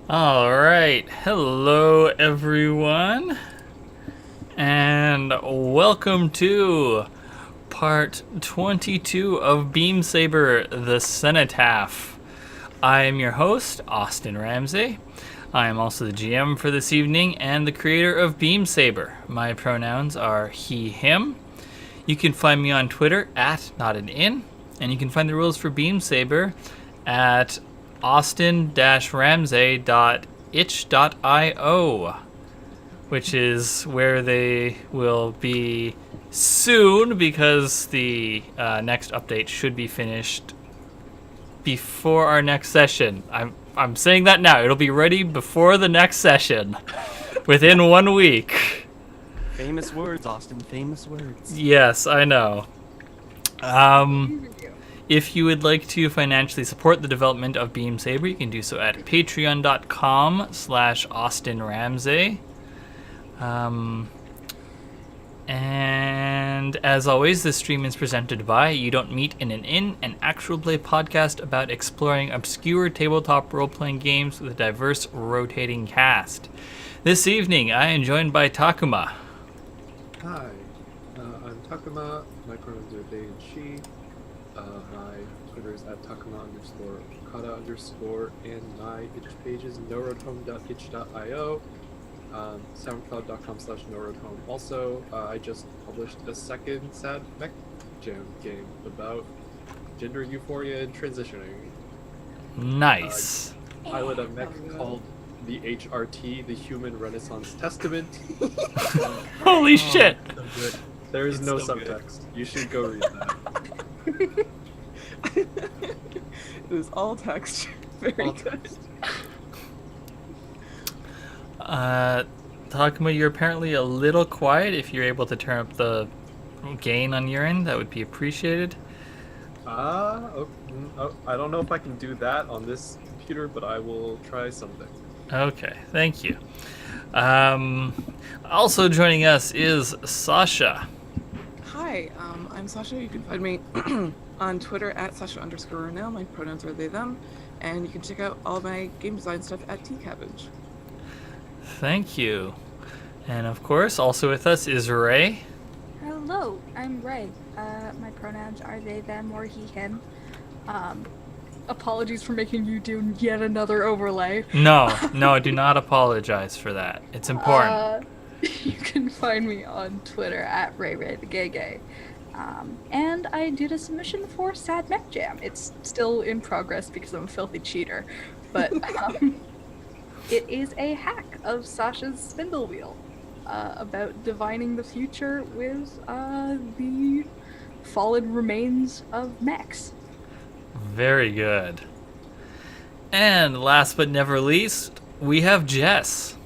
All right. Hello, everyone, and welcome to part 22 of Saber, the Cenotaph. I am your host, Austin Ramsey. I am also the GM for this evening and the creator of Saber. My pronouns are he, him. You can find me on Twitter at notanin, and you can find the rules for Saber at austin-ramsey.itch.io, which is where they will be soon because the next update should be finished before our next session. I'm saying that now. It'll be ready before the next session, within 1 week. Famous words, Austin. Famous words. Yes, I know. If you would like to financially support the development of Saber, you can do so at patreon.com/AustinRamsey. And as always, this stream is presented by You Don't Meet in an actual play podcast about exploring obscure tabletop role-playing games with a diverse rotating cast. This evening, I am joined by Takuma. Hi, I'm Takuma. My pronouns are they and she. My Twitter is at Takuma_Okada_, and my itch page is noroadhome.itch.io. SoundCloud.com/noroadhome. Also, I just published a second Sad Mech Jam game about gender euphoria and transitioning. Nice. Pilot a mech called the HRT, the Human Renaissance Testament. Holy shit! So good. There is no subtext. You should go read that. It was all text. Very good. Takuma, you're apparently a little quiet. If you're able to turn up the gain on your end, that would be appreciated. I don't know if I can do that on this computer, but I will try something. Okay, thank you. Also joining us is Sasha. Hi, I'm Sasha. You can find me on Twitter at Sasha_Renell. My pronouns are they, them. And you can check out all my game design stuff at T-Cabbage. Thank you. And of course, also with us is Ray. Hello, I'm Ray. My pronouns are they, them, or he, him. Apologies for making you do yet another overlay. No, do not apologize for that. It's important. You can find me on Twitter at RayRayTheGayGay. And I did a submission for Sad Mech Jam. It's still in progress because I'm a filthy cheater. But it is a hack of Sasha's spindle wheel about divining the future with the fallen remains of mechs. Very good. And last but never least, we have Jess.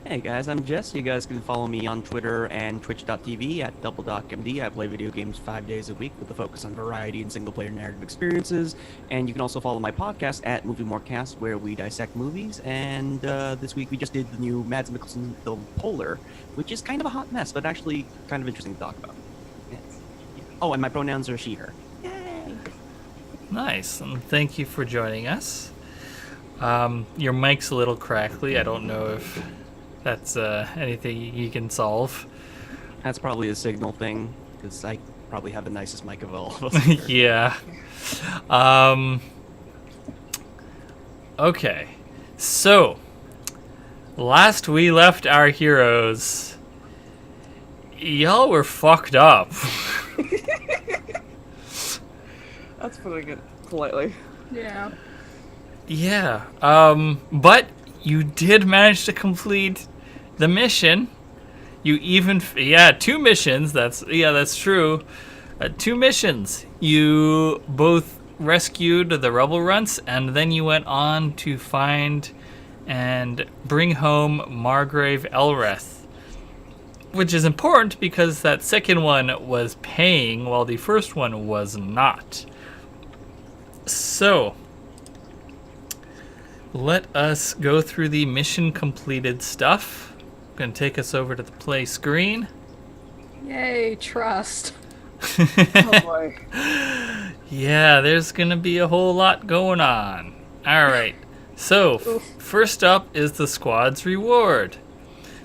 Hey guys, I'm Jess. You guys can follow me on Twitter and twitch.tv at DoubleDocMD. I play video games 5 days a week with a focus on variety and single-player narrative experiences. And you can also follow my podcast at Movie Morecast, where we dissect movies. And this week we just did the new Mads Mikkelsen film Polar, which is kind of a hot mess, but actually kind of interesting to talk about. Yes. Yeah. Oh, and my pronouns are she, her. Yay! Nice, and thank you for joining us. Your mic's a little crackly. I don't know if that's anything you can solve. That's probably a signal thing, because I probably have the nicest mic of all of us. Yeah. Okay. So, last we left our heroes, y'all were fucked up. That's putting it politely. Yeah. Yeah. But you did manage to complete the mission. You even 2 missions. That's true. 2 missions. You both rescued the rebel runts, and then you went on to find and bring home Margrave Elreth, which is important because that second one was paying while the first one was not. So, let us go through the mission completed stuff. Going to take us over to the play screen. Yay, trust. Oh boy. Yeah, there's going to be a whole lot going on. All right. So, first up is the squad's reward.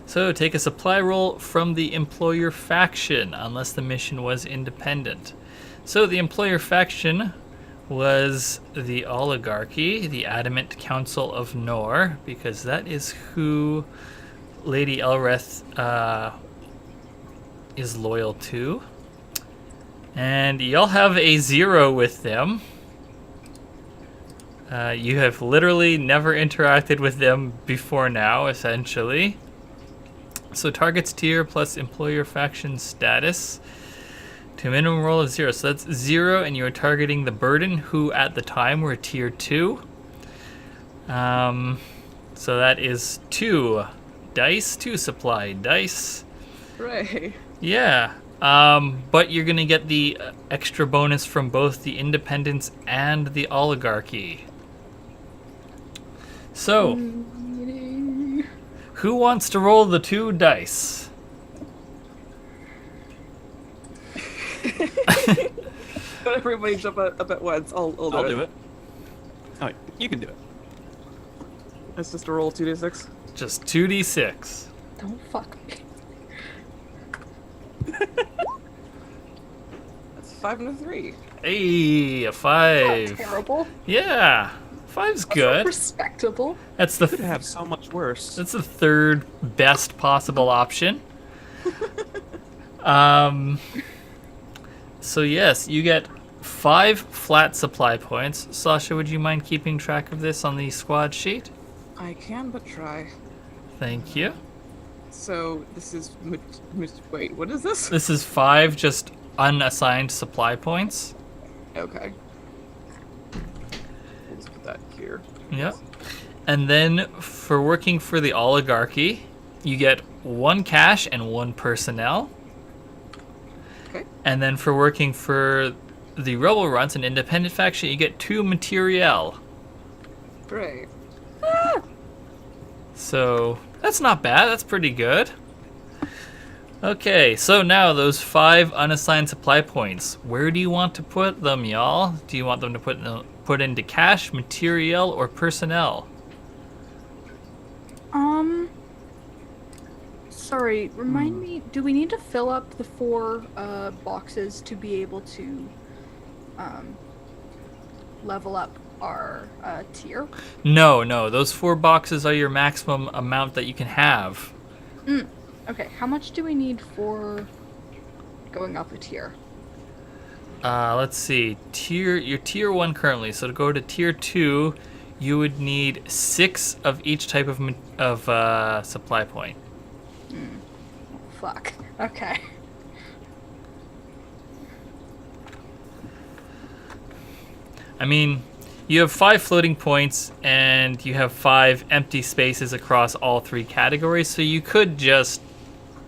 So, take a supply roll from the employer faction, unless the mission was independent. So, the employer faction was the Oligarchy, the Adamant Council of Nor, because that is who Lady Elreth is loyal to. And y'all have a 0 with them. You have literally never interacted with them before now, essentially. So target's tier plus employer faction status to a minimum roll of 0. So that's 0, and you're targeting the Burden, who at the time were tier 2. So that is 2 dice, 2 supply dice. Hooray. Yeah. But you're going to get the extra bonus from both the Independents and the Oligarchy. So, who wants to roll the 2 dice? But everybody jump up at once. I'll do it. Oh, you can do it. It's just a roll 2d6. Just 2d6. Don't fuck me. That's 5 and a 3. Hey, a 5. Not terrible. Yeah, 5's good. Respectable. That's the Could have so much worse. that's the third best possible option. So yes, you get 5 flat supply points. Sasha, would you mind keeping track of this on the squad sheet? I can but try. Thank you. So this is wait, what is this? This is 5 just unassigned supply points. Okay. We'll just put that here. Yep. And then for working for the Oligarchy, you get 1 cash and 1 personnel. Okay. And then for working for the Rebel Runs, an independent faction, you get 2 materiel. Hooray. So that's not bad. That's pretty good. Okay, so now those 5 unassigned supply points. Where do you want to put them, y'all? Do you want them to put into cash, materiel, or personnel? Sorry, remind me, do we need to fill up the 4 boxes to be able to level up our tier? No, those 4 boxes are your maximum amount that you can have. Okay, how much do we need for going up a tier? Let's see. You're tier 1 currently, so to go to tier 2, you would need 6 of each type of supply point. Fuck. Okay. I mean, you have 5 floating points, and you have 5 empty spaces across all 3 categories, so you could just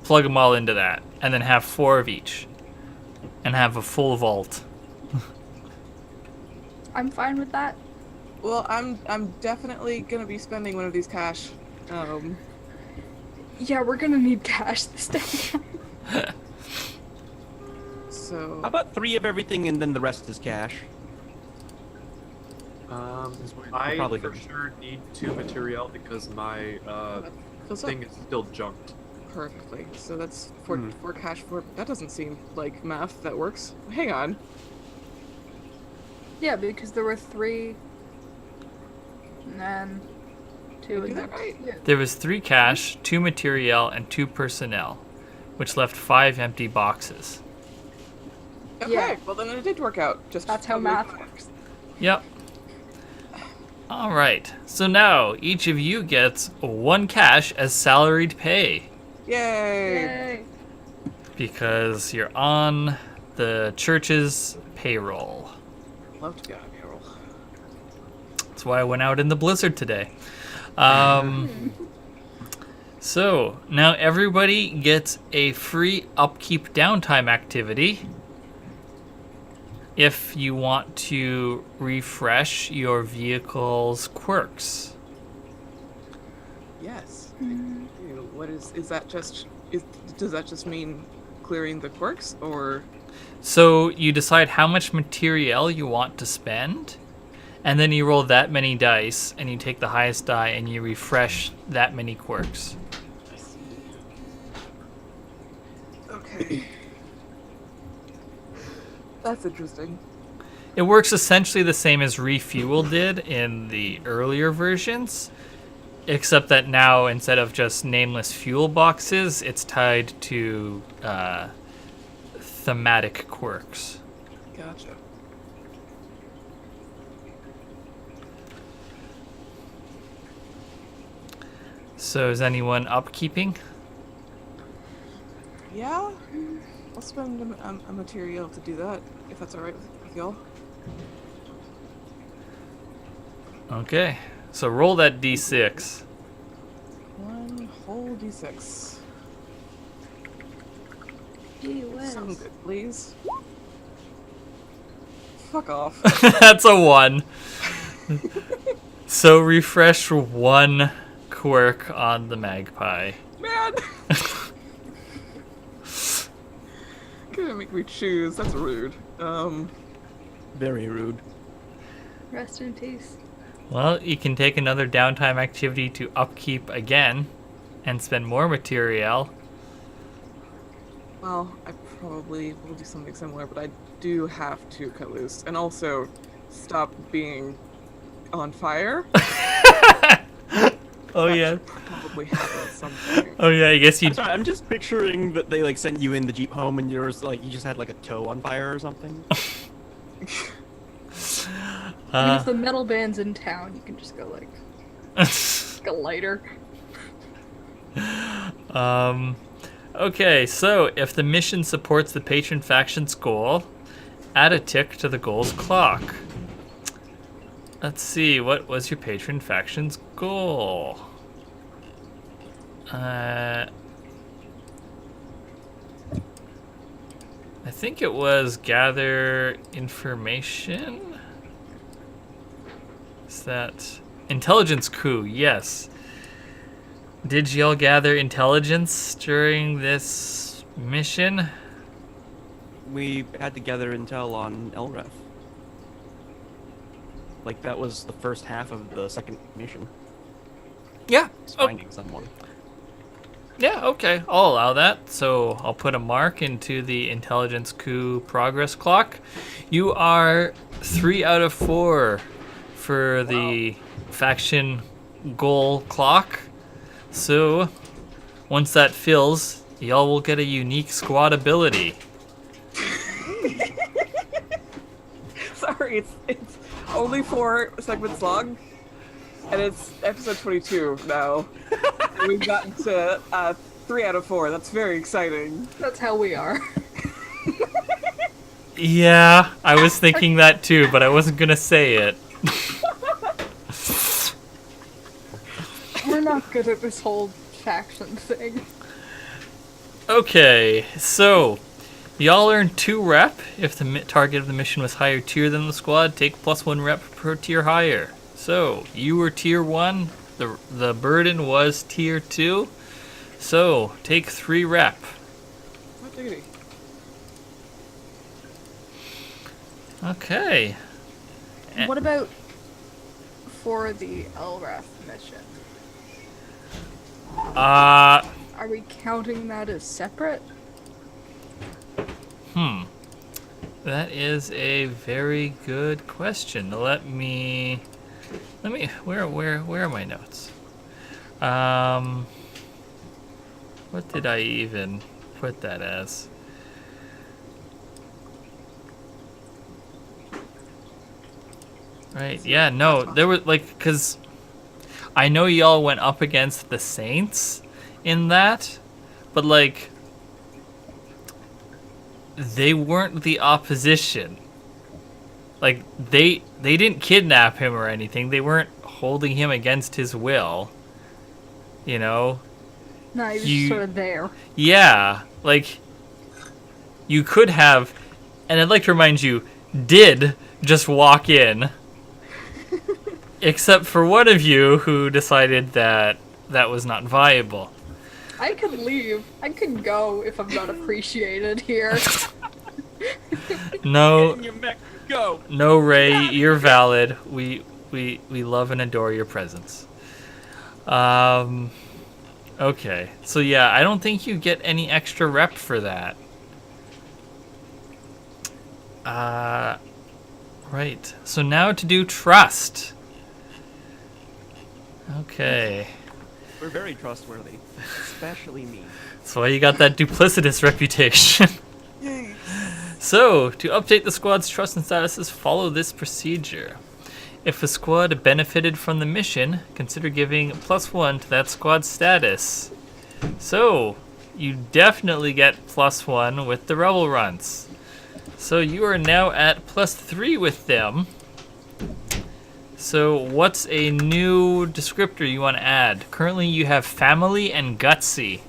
plug them all into that, and then have 4 of each, and have a full vault. I'm fine with that. Well, I'm definitely gonna be spending one of these cash. Yeah, we're gonna need cash this time. So How about 3 of everything and then the rest is cash? we're I probably for good. sure need 2 material because my fills thing up is still junked. perfectly. So that's 4 cash for. That doesn't seem like math that works. Hang on. Yeah, because there were 3, and then 2 Did I and do then that right? yeah. There was 3 cash, 2 materiel, and 2 personnel, which left 5 empty boxes. Okay. Yeah. Well, then it did work out. Just That's how totally math fine. works. Yep. All right. So now each of you gets 1 cash as salaried pay Yay! Yay! because you're on the church's payroll. Love to be on a payroll. That's why I went out in the blizzard today. So now everybody gets a free upkeep downtime activity if you want to refresh your vehicle's quirks. Yes. I do. What is that? Does that just mean clearing the quirks, or So you decide how much materiel you want to spend, and then you roll that many dice, and you take the highest die, and you refresh that many quirks. Okay. That's interesting. It works essentially the same as Refuel did in the earlier versions, except that now instead of just nameless fuel boxes, it's tied to thematic quirks. Gotcha. So is anyone upkeeping? Yeah, I'll spend a material to do that, if that's alright with y'all. Okay, so roll that d6. One whole d6. Gee whiz. Some good, please. Fuck off. That's a 1. So refresh 1 quirk on the magpie. Man! Gonna make me choose. That's rude. Very rude. Rest in peace. Well, you can take another downtime activity to upkeep again and spend more material. Well, I probably will do something similar, but I do have to cut loose and also stop being on fire. Oh That yeah. should probably happen at some point. Oh yeah, I guess you I'm sorry, I'm just picturing that they like sent you in the Jeep home and yours like you just had like a toe on fire or something. I mean, if the metal band's in town, you can just go like a lighter. Okay, so if the mission supports the patron faction's goal, add a tick to the goal's clock. Let's see, what was your patron faction's goal? I think it was gather information. Is that intelligence coup? Yes. Did y'all gather intelligence during this mission? We had to gather intel on Elref. Like that was the first half of the second mission. Yeah. It's finding someone. Yeah, okay. I'll allow that. So I'll put a mark into the intelligence coup progress clock. You are 3 out of 4 for the faction goal clock. So once that fills, y'all will get a unique squad ability. Sorry, it's only 4 segments long, and it's episode 22 now. And we've gotten to 3 out of 4. That's very exciting. That's how we are. Yeah, I was thinking that too, but I wasn't gonna say it. We're not good at this whole faction thing. Okay, so y'all earn 2 rep if the target of the mission was higher tier than the squad. Take +1 rep per tier higher. So you were tier 1. The burden was tier 2. So take 3 rep. What diggity? Okay. What about for the Elraf mission? Are we counting that as separate? That is a very good question. Let me where are my notes? What did I even put that as? Right, yeah, no, there was like, cause I know y'all went up against the Saints in that, but like they weren't the opposition. Like they didn't kidnap him or anything. They weren't holding him against his will. You know? No, he was just sort of there. Yeah, like you could have, and I'd like to remind you, did just walk in. Except for one of you who decided that that was not viable. I could leave. I could go if I'm not appreciated here. No, You mech. go. No, Ray, you're valid. We love and adore your presence. Okay. So yeah, I don't think you get any extra rep for that. Right. So now to do trust. Okay. We're very trustworthy, especially me. That's why you got that duplicitous reputation. So, to update the squad's trust and statuses, follow this procedure. If a squad benefited from the mission, consider giving +1 to that squad's status. So, you definitely get +1 with the Rebel Runts. So you are now at +3 with them. So what's a new descriptor you want to add? Currently you have family and gutsy.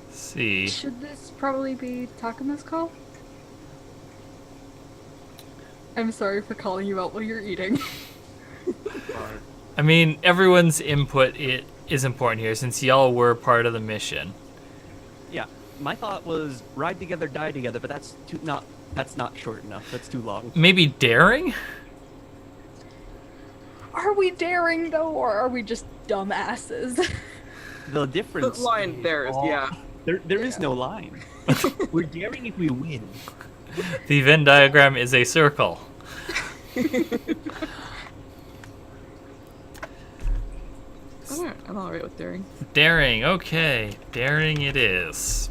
Let's see. Should this probably be Takuma's call? I'm sorry for calling you out while you're eating. I mean, everyone's input is important here since y'all were part of the mission. Yeah, my thought was ride together, die together, but that's not short enough. That's too long. Maybe daring? Are we daring though, or are we just dumbasses? The difference. The line there is, yeah. There is no line. We're daring if we win. The Venn diagram is a circle. I'm alright with daring. Daring, okay. Daring it is.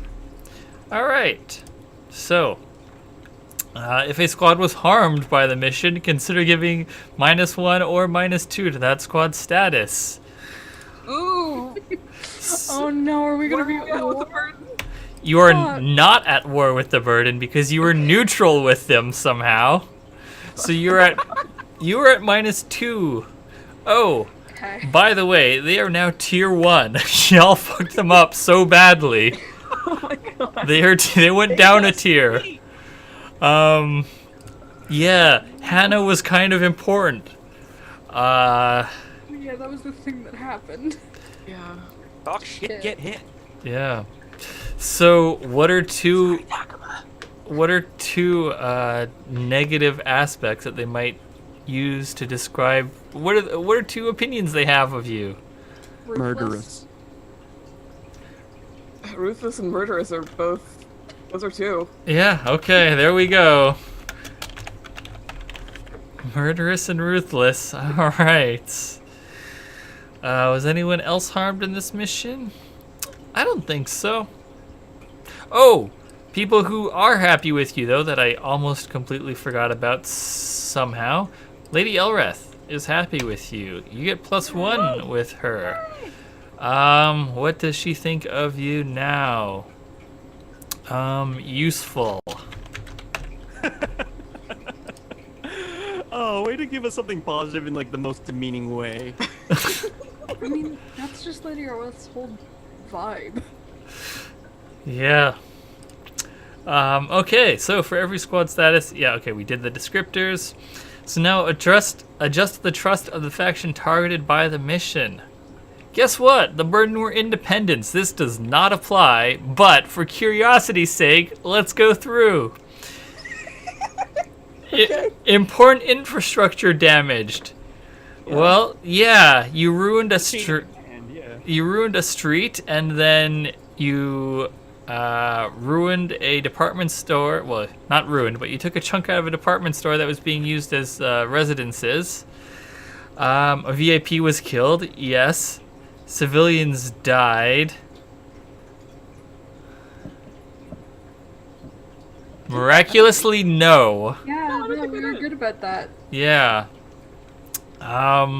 Alright. So, if a squad was harmed by the mission, consider giving -1 or -2 to that squad's status. Ooh! Oh no, are we gonna be What are we at with the burden? You are Fuck. not at war with the burden because you were neutral with them somehow. So you're at -2. Oh, Okay. by the way, they are now tier 1. Y'all fucked them up so badly. Oh my god. They went down a tier. Yeah, Hannah was kind of important. Yeah, that was the thing that happened. Yeah. Talk shit, get hit. Yeah. So, what are two negative aspects that they might use to describe what are two opinions they have of you? Murderous. Ruthless and murderous are both. Those are two. Yeah, okay, there we go. Murderous and ruthless. All right. Was anyone else harmed in this mission? I don't think so. Oh, people who are happy with you, though, that I almost completely forgot about somehow. Lady Elreth is happy with you. You get +1 with her. What does she think of you now? Useful. Oh, way to give us something positive in like the most demeaning way. I mean, that's just Lady Arweth's whole vibe. Yeah. Okay, so for every squad status, yeah, okay, we did the descriptors. So now adjust the trust of the faction targeted by the mission. Guess what? The burden were independents. This does not apply, but for curiosity's sake, let's go through. Important infrastructure damaged. Yeah. Well, yeah, you ruined a street. Yeah. You ruined a street, and then you ruined a department store. Well, not ruined, but you took a chunk out of a department store that was being used as residences. A VIP was killed, yes. Civilians died. Miraculously, no. Yeah, I no, think we we were did. good about that. Yeah. At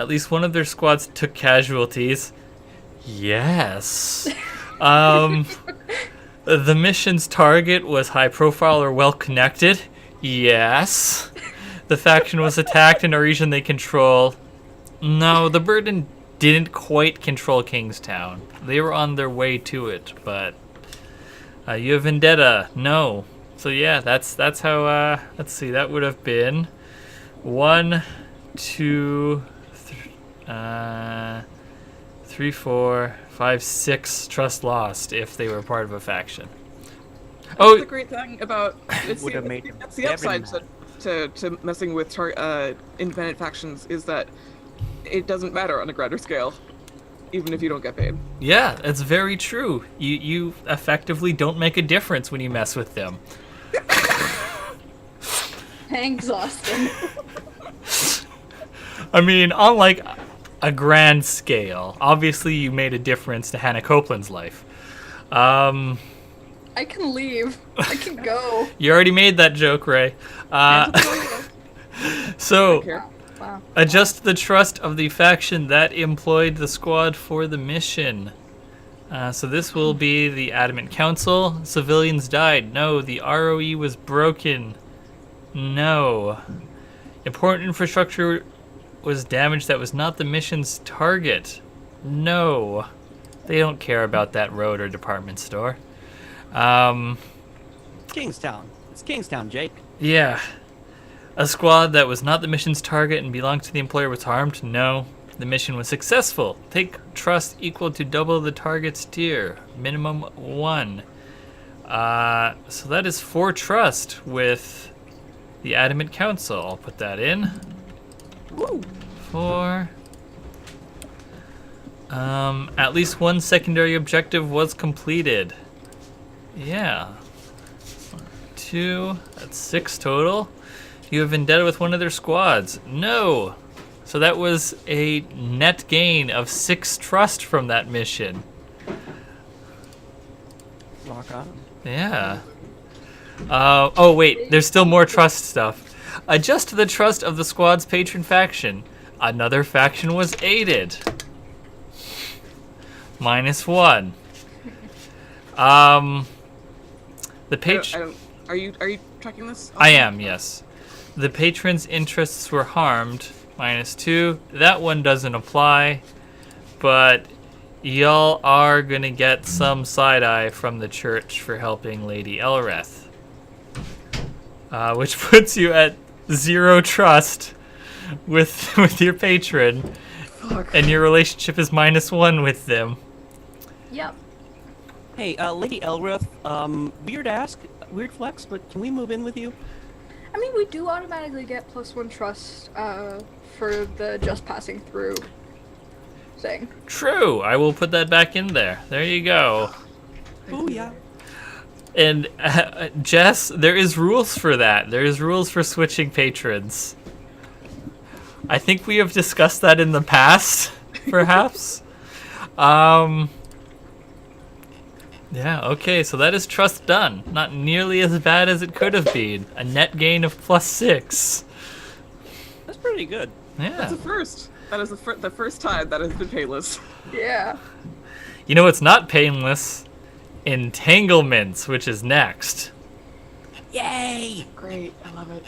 least one of their squads took casualties. Yes. The mission's target was high profile or well connected. Yes. The faction was attacked in a region they control. No, the burden didn't quite control Kingstown. They were on their way to it, but you have vendetta. No. So yeah, that's how. Let's see. That would have been 1, 2, 3, 4, 5, 6 trust lost if they were part of a faction. That's the great thing about it's Would have the, made them that's the very upside mad. to messing with independent factions is that it doesn't matter on a grander scale, even if you don't get paid. Yeah, that's very true. You effectively don't make a difference when you mess with them. Exhausting. I mean, on like a grand scale, obviously you made a difference to Hannah Copeland's life. I can leave. I can go. You already made that joke, Ray. So, Wow. adjust the trust of the faction that employed the squad for the mission. So this will be the Adamant Council. Civilians died. No. The ROE was broken. No. Important infrastructure was damaged that was not the mission's target. No. They don't care about that road or department store. Kingstown. It's Kingstown, Jake. Yeah. A squad that was not the mission's target and belonged to the employer was harmed? No. The mission was successful. Take trust equal to double the target's tier. Minimum 1. So that is 4 trust with the Adamant Council. I'll put that in. Woo! 4. At least one secondary objective was completed. Yeah. 2. That's 6 total. You have vendetta with one of their squads. No. So that was a net gain of 6 trust from that mission. Rock on. Yeah. Oh, wait. There's still more trust stuff. Adjust the trust of the squad's patron faction. Another faction was aided. -1. The patron... Are you tracking this? I am, yes. The patron's interests were harmed. -2. That one doesn't apply. But y'all are going to get some side-eye from the church for helping Lady Elreth. Which puts you at 0 trust with your patron. Fuck. And your relationship is -1 with them. Yep. Hey, Lady Elrith, weird flex, but can we move in with you? I mean, we do automatically get +1 trust for the just passing through thing. True. I will put that back in there. There you go. Oh, yeah. And Jess, there is rules for that. There is rules for switching patrons. I think we have discussed that in the past, perhaps. Yeah, okay, so that is trust done. Not nearly as bad as it could have been. A net gain of +6. That's pretty good. Yeah. That's a first. That is the first time that has been painless. Yeah. You know what's not painless? Entanglements, which is next. Yay! Great, I love it.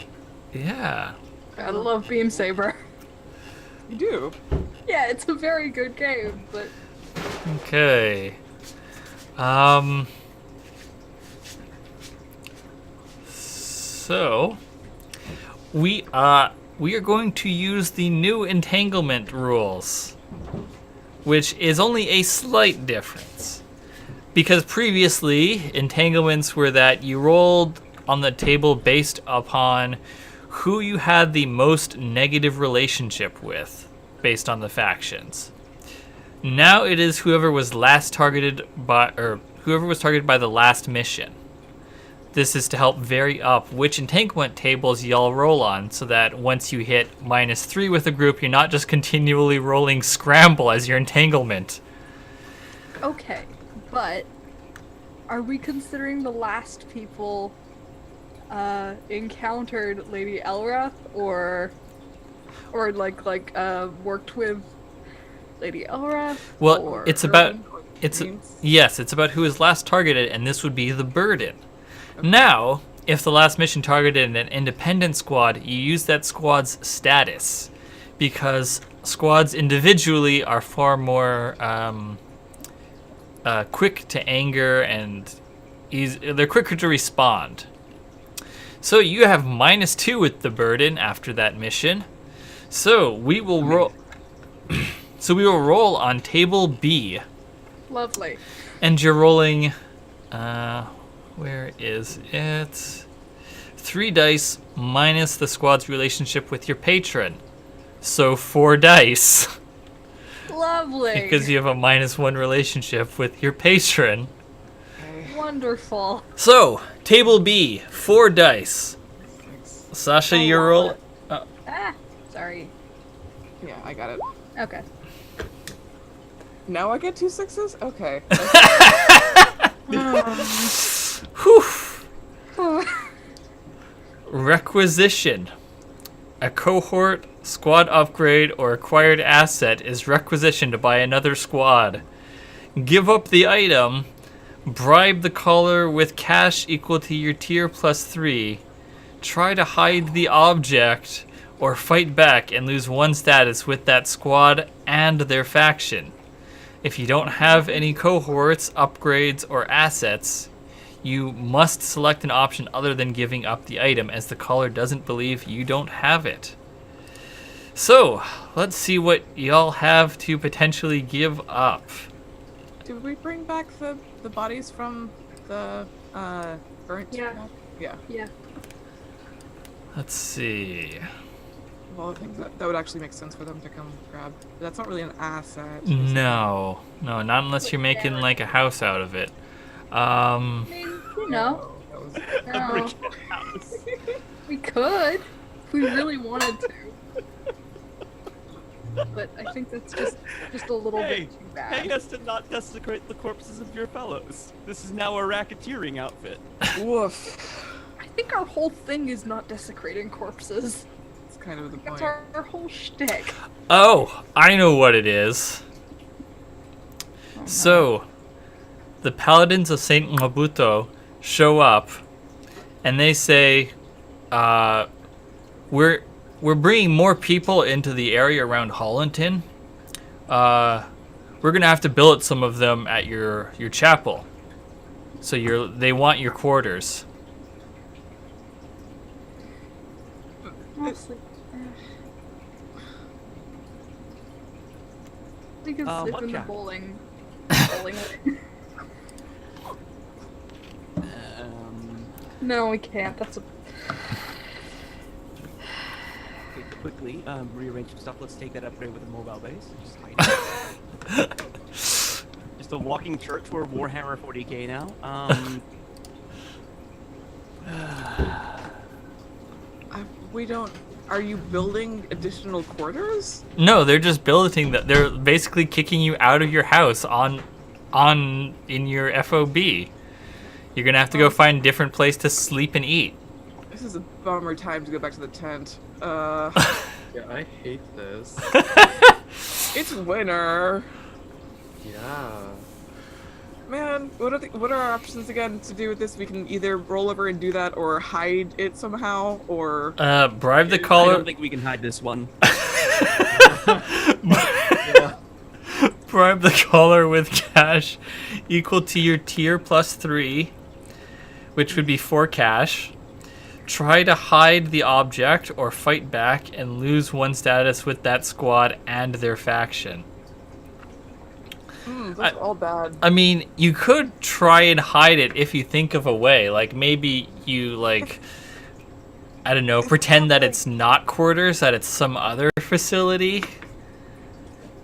Yeah. I love Beam Saber. You do. Yeah, it's a very good game, but Okay. So we are going to use the new entanglement rules, which is only a slight difference. Because previously, entanglements were that you rolled on the table based upon who you had the most negative relationship with, based on the factions. Now it is whoever was targeted by the last mission. This is to help vary up which entanglement tables y'all roll on, so that once you hit -3 with a group, you're not just continually rolling scramble as your entanglement. okay. But are we considering the last people encountered Lady Elreth or worked with Lady Elreth? Well, or it's about Means? it's about who is last targeted, and this would be the burden. Now, if the last mission targeted an independent squad, you use that squad's status, because squads individually are far more quick to anger and they're quicker to respond. So you have -2 with the burden after that mission. So we will roll. So we will roll on table B. Lovely. And you're rolling, where is it? 3 dice minus the squad's relationship with your patron. So 4 dice. Lovely. Because you have a -1 relationship with your patron. Wonderful. So, table B, 4 dice. Sasha, Oh, you're wow. roll. Ah, sorry. Yeah, I got it. Okay. Now I get 2 6s? Okay. Whew. Requisition. A cohort, squad upgrade, or acquired asset is requisitioned by another squad. Give up the item. Bribe the caller with cash equal to your tier +3. Try to hide the object, or fight back and lose 1 status with that squad and their faction. If you don't have any cohorts, upgrades, or assets, you must select an option other than giving up the item, as the caller doesn't believe you don't have it. So, let's see what y'all have to potentially give up. Did we bring back the bodies from the burnt? Yeah. map? Yeah. Yeah. Let's see. Of all the things that would actually make sense for them to come grab. That's not really an asset. No, not unless you're making like a house out of it. I mean, you know, That was no. We could if we really wanted to. But I think that's just a little Hey, bit too bad. pay us to not desecrate the corpses of your fellows. This is now a racketeering outfit. woof. I think our whole thing is not desecrating corpses. That's kind of the That's point. our whole shtick. Oh, I know what it is. So, the Paladins of Saint Mabuto show up, and they say, "We're bringing more people into the area around Hollanton. We're gonna have to billet some of them at your chapel. So they want your quarters." Honestly, we can sleep what in the chapel? bowling lane. No, we can't. That's a Quickly, rearrange some stuff. Let's take that upgrade with a mobile base. Just hide it. Just a walking church. We're Warhammer 40k now. We don't. Are you building additional quarters? No, they're just billeting that. They're basically kicking you out of your house in your FOB. You're gonna have to go find a different place to sleep and eat. This is a bummer time to go back to the tent. Yeah, I hate this. It's winter. Yeah. Man, what are our options again to do with this? We can either roll over and do that, or hide it somehow, or Bribe the I caller. don't think we can hide this one. Yeah. Bribe the caller with cash equal to your tier +3, which would be 4 cash. Try to hide the object or fight back and lose 1 status with that squad and their faction. those are all bad. I mean, you could try and hide it if you think of a way. Like, maybe you, like, I don't know, pretend that it's not quarters, that it's some other facility.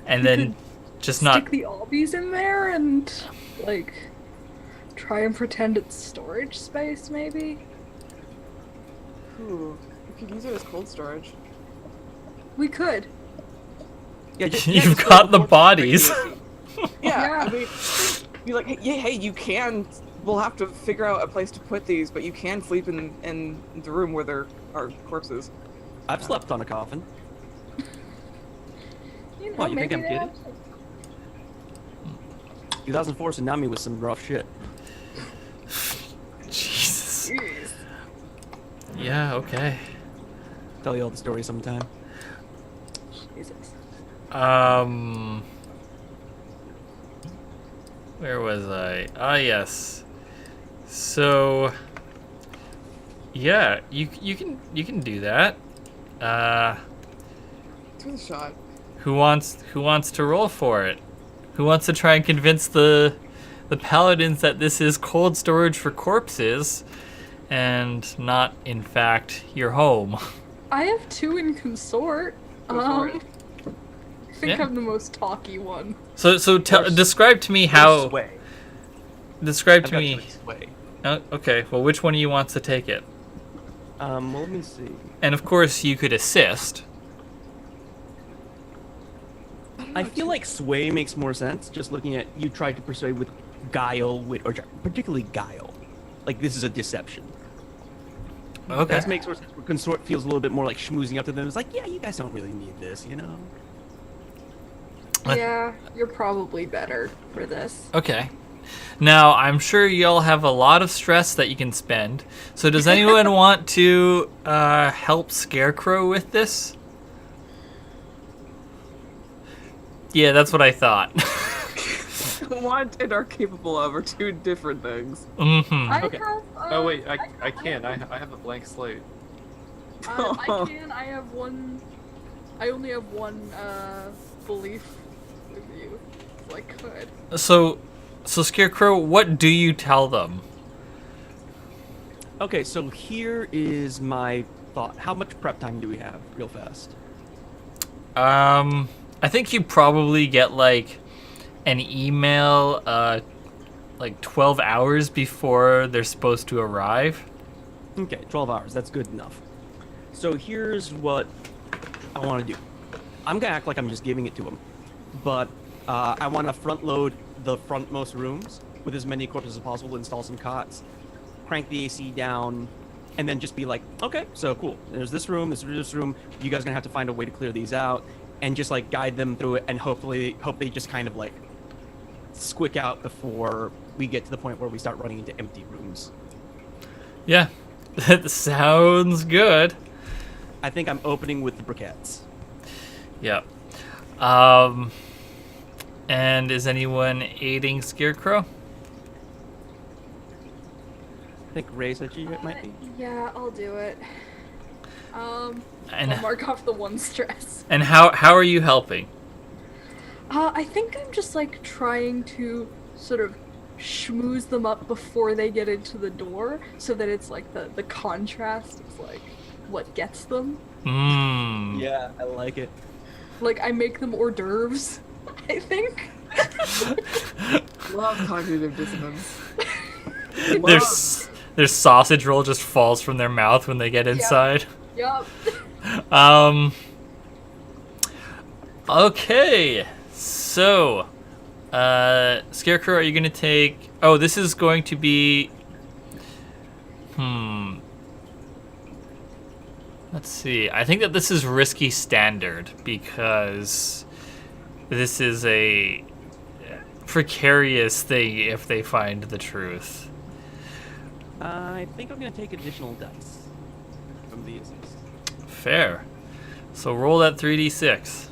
And then just not... stick the Albies in there and like try and pretend it's storage space, maybe. Ooh, we could use it as cold storage. We could. Yeah, You've got the bodies. Yeah, Yeah. I mean, be like, hey, you can. We'll have to figure out a place to put these, but you can sleep in the room where there are corpses. I've slept on a coffin. You know, What, you think maybe I'm kidding? that- 2004 tsunami was some rough shit. Jesus. Jeez. Yeah, okay. Tell you all the story sometime. Jesus. Where was I? Ah, yes. So, yeah, you can do that. Give it a shot. Who wants to roll for it? Who wants to try and convince the paladins that this is cold storage for corpses and not, in fact, your home? I have 2 in consort. Go for it. I think Yeah. I'm the most talky one. So describe to me how. Sway. Describe I've to got me. 2 in sway. Okay, well, which one of you wants to take it? Well, let me see. And of course, you could assist. I feel like sway makes more sense. Just looking at you tried to persuade with guile, or particularly guile. Like this is a deception. Okay. That makes more sense. Where consort feels a little bit more like schmoozing up to them. It's like, yeah, you guys don't really need this, you know. Yeah, you're probably better for this. Okay. Now, I'm sure y'all have a lot of stress that you can spend. So does anyone want to help Scarecrow with this? Yeah, that's what I thought. Want and are capable of are 2 different things. Mm-hmm. I Okay. have. Oh wait, I can. I have a blank slate. I can. I have one. I only have one belief with you, so I could. So Scarecrow, what do you tell them? Okay, so here is my thought. How much prep time do we have, real fast? I think you probably get like an email like 12 hours before they're supposed to arrive. Okay, 12 hours. That's good enough. So here's what I want to do. I'm gonna act like I'm just giving it to them, but I want to front load the frontmost rooms with as many corpses as possible, install some cots, crank the AC down, and then just be like, okay, so cool. There's this room, this room. You guys are gonna have to find a way to clear these out, and just like guide them through it, and hope they just kind of like squick out before we get to the point where we start running into empty rooms. Yeah, that sounds good. I think I'm opening with the briquettes. Yep. And is anyone aiding Scarecrow? I think Ray said she might be. Yeah, I'll do it. And I'll mark off the 1 stress. and how are you helping? I think I'm just like trying to sort of schmooze them up before they get into the door, so that it's like the contrast is like what gets them. Mmm. Yeah, I like it. Like I make them hors d'oeuvres, I think. Love cognitive dissonance. Their sausage roll just falls from their mouth when they get inside. Yup. Okay. So, Scarecrow, are you gonna take? Oh, this is going to be. Let's see. I think that this is risky standard because this is a precarious thing if they find the truth. I think I'm gonna take additional dice from the assist. Fair. So roll that 3d6.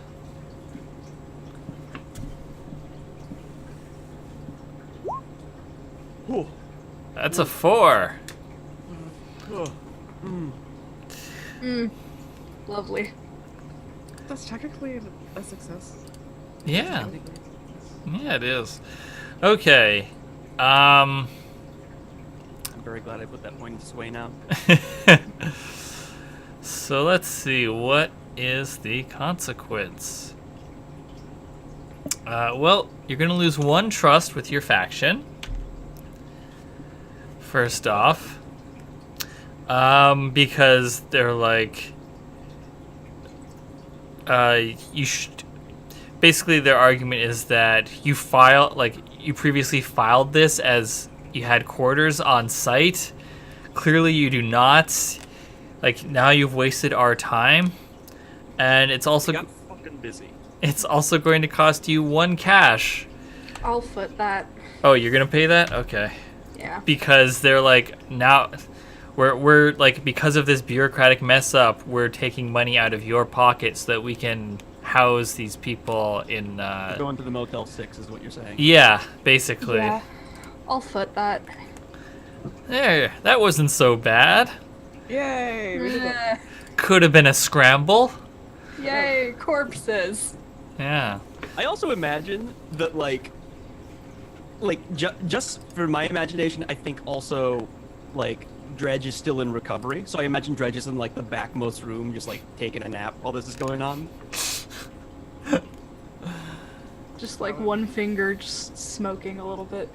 Oh, That's a 4. Lovely. That's technically a success. Yeah. Yeah, it is. Okay. Um. I'm very glad I put that point into sway now. So let's see. What is the consequence? Well, you're gonna lose 1 trust with your faction. First off, because they're like, you should. Basically, their argument is that you previously filed this as you had quarters on site. Clearly, you do not. Like, now you've wasted our time, and it's also Got fucking busy. it's also going to cost you 1 cash. I'll foot that. Oh, you're gonna pay that? Okay. Yeah. Because they're like, now we're like, because of this bureaucratic mess up, we're taking money out of your pocket so that we can house these people in Going to the Motel 6 is what you're saying. yeah, basically. Yeah. I'll foot that. There, that wasn't so bad. Yay! We did it. Eh, Could have been a scramble. Yay, corpses. Yeah. I also imagine that just for my imagination, I think also like Dredge is still in recovery. So I imagine Dredge is in like the backmost room, just like taking a nap while this is going on. Just like one finger just smoking a little bit.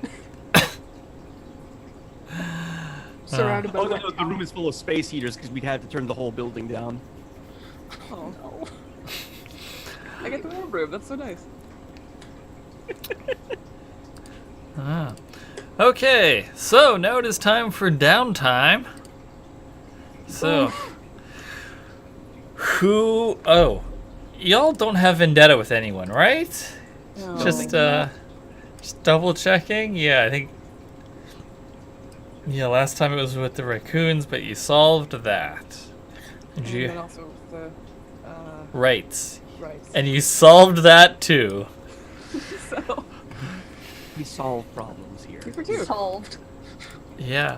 Surrounded by Oh no, wet the room is full of space heaters because we'd have to turn the whole building down. Oh, no. I get the warm room. That's so nice. Ah. Okay, so now it is time for downtime. So, y'all don't have vendetta with anyone, right? No. Just double checking. Yeah, I think. Yeah, last time it was with the raccoons, but you solved that. And You- then also the right. right. And you solved that too. So We solve problems here. 2 for 2. Solved. Yeah.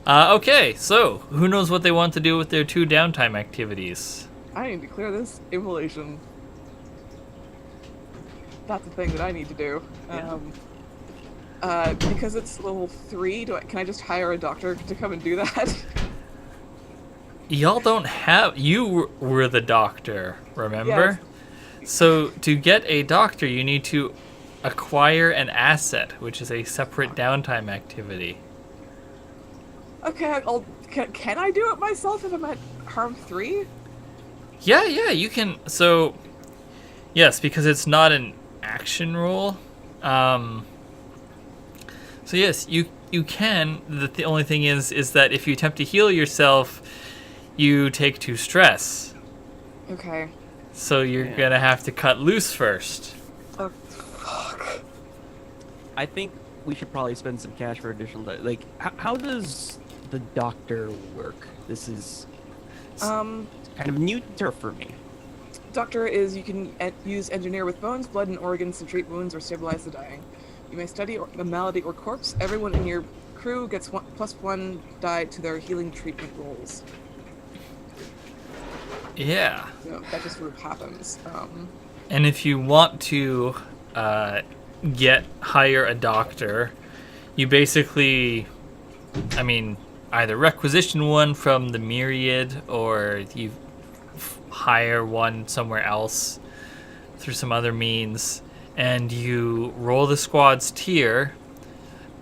Okay, so who knows what they want to do with their 2 downtime activities? I need to clear this immolation. That's the thing that I need to do. Yeah. Because it's level 3, can I just hire a doctor to come and do that? Y'all don't have. You were the doctor, remember? So to get a doctor, you need to acquire an asset, which is a separate downtime activity. Okay, can I do it myself if I'm at harm 3? Yeah, you can. So, yes, because it's not an action roll. So yes, you can. The only thing is that if you attempt to heal yourself, you take 2 stress. Okay. So you're Yeah. gonna have to cut loose first. Oh, fuck. I think we should probably spend some cash for additional. Like, how does the doctor work? This is kind of new turf for me. Doctor is you can use engineer with bones, blood, and organs to treat wounds or stabilize the dying. You may study a malady or corpse. Everyone in your crew gets +1 die to their healing treatment rolls. Yeah. So that just sort of happens. And if you want to hire a doctor, you basically, either requisition one from the Myriad or you hire one somewhere else through some other means, and you roll the squad's tier,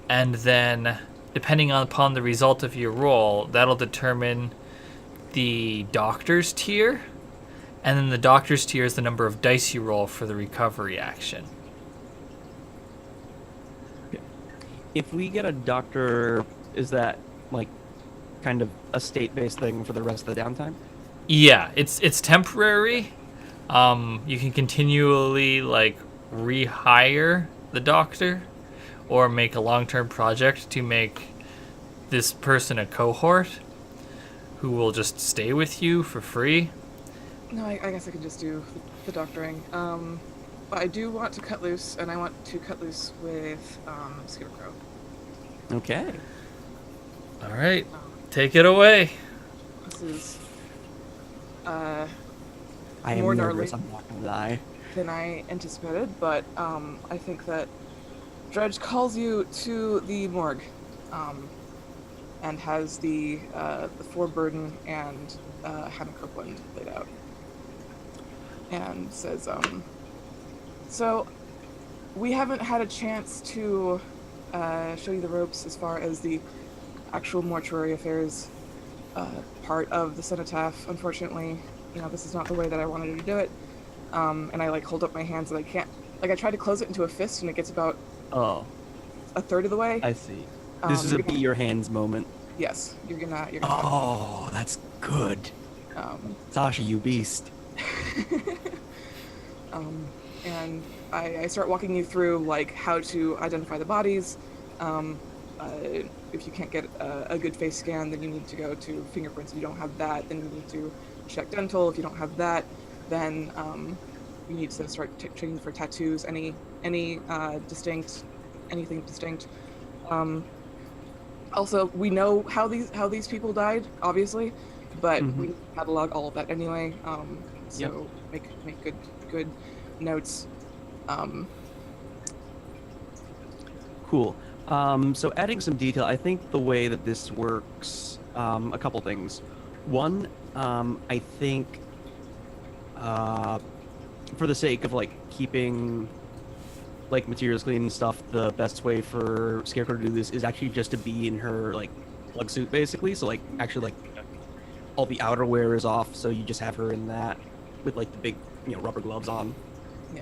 and then depending upon the result of your roll, that'll determine the doctor's tier, and then the doctor's tier is the number of dice you roll for the recovery action. If we get a doctor, is that like kind of a state-based thing for the rest of the downtime? Yeah, it's temporary. You can continually rehire the doctor or make a long-term project to make this person a cohort who will just stay with you for free. No, I guess I can just do the doctoring. But I do want to cut loose, and I want to cut loose with Scarecrow. Okay. All right, take it away. This is I am More nervous, gnarly. I'm not gonna lie. than I anticipated, but I think that Dredge calls you to the morgue, and has the 4 burden and Hannah Copeland laid out, and says, so we haven't had a chance to show you the ropes as far as the actual mortuary affairs part of the Cenotaph. Unfortunately, this is not the way that I wanted to do it. And I hold up my hands and I can't. I try to close it into a fist and it gets about Oh, a third of the way. I see. This is a you're be gonna- your hands moment. Yes, you're gonna. Oh, that's good. Sasha, you beast. And I start walking you through how to identify the bodies. If you can't get a good face scan, then you need to go to fingerprints. If you don't have that, then you need to check dental. If you don't have that, then you need to start checking for tattoos. Anything distinct. Also, we know how these people died, obviously, but we catalog all of that anyway. So make good notes. Um, Cool. So adding some detail, I think the way that this works, a couple things. One, I think, for the sake of like keeping like materials clean and stuff, the best way for Scarecrow to do this is actually just to be in her like plug suit, basically. So like actually like all the outerwear is off, so you just have her in that with like the big rubber gloves on. yeah.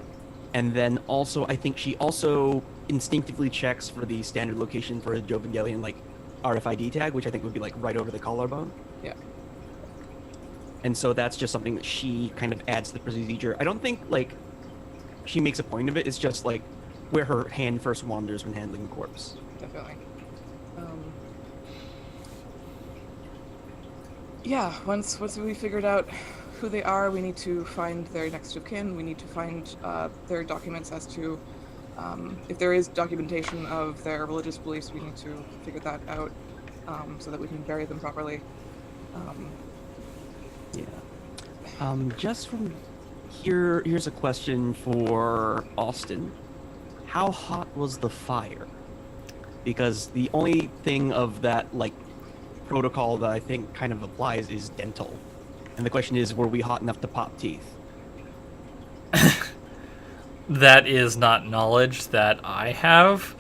And then also, I think she also instinctively checks for the standard location for a Jovangelion like RFID tag, which I think would be like right over the collarbone. Yeah. And so that's just something that she kind of adds to the procedure. I don't think like she makes a point of it. It's just like where her hand first wanders when handling the corpse. Definitely. Yeah, once we figured out who they are, we need to find their next of kin. We need to find their documents as to if there is documentation of their religious beliefs. We need to figure that out so that we can bury them properly. Yeah. Just from here, here's a question for Austin. How hot was the fire? Because the only thing of that like protocol that I think kind of applies is dental. And the question is, were we hot enough to pop teeth? That is not knowledge that I have.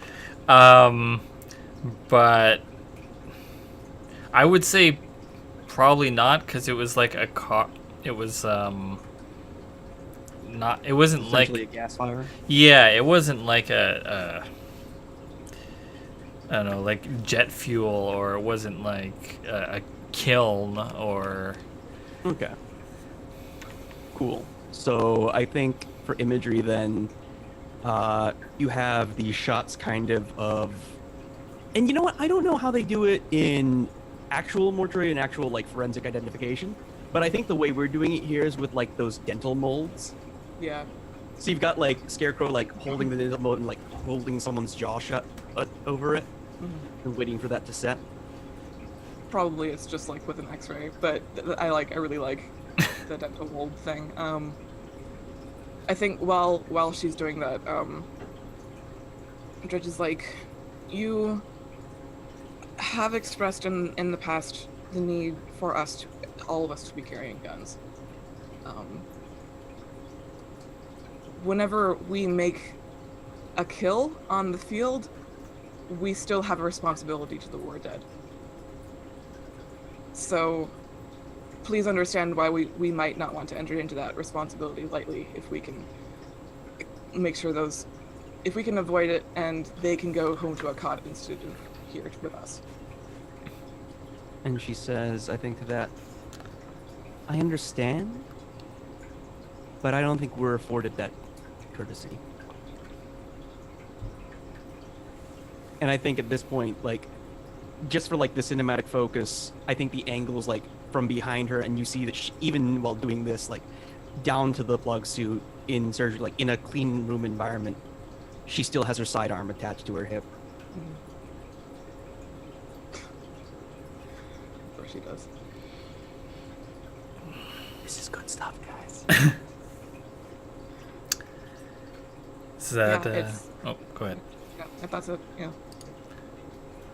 But I would say probably not, because it was like a car. It was not. It wasn't Essentially like a gas fire. Yeah, it wasn't like a I don't know, like jet fuel, or it wasn't like a kiln or. Okay. Cool. So I think for imagery then, you have these shots kind of, and you know what? I don't know how they do it in actual mortuary and actual like forensic identification, but I think the way we're doing it here is with like those dental molds. Yeah. So you've got like Scarecrow like holding the dental mold and like holding someone's jaw shut over it and waiting for that to set. Probably it's just like with an X-ray, but I really like the dental mold thing. I think while she's doing that, Dredge is like, you have expressed in the past the need for all of us to be carrying guns. Whenever we make a kill on the field, we still have a responsibility to the war dead. So please understand why we might not want to enter into that responsibility lightly if we can make sure if we can avoid it and they can go home to a cot instead of here with us. And she says, I think that I understand, but I don't think we're afforded that courtesy. And I think at this point, like, just for like the cinematic focus, I think the angle is like from behind her, and you see that she, even while doing this, like down to the plug suit in surgery, like in a clean room environment, she still has her sidearm attached to her hip. Of course she does. This is good stuff, guys. Is that? Yeah, it's- Oh, go ahead. Yeah, if that's it, yeah.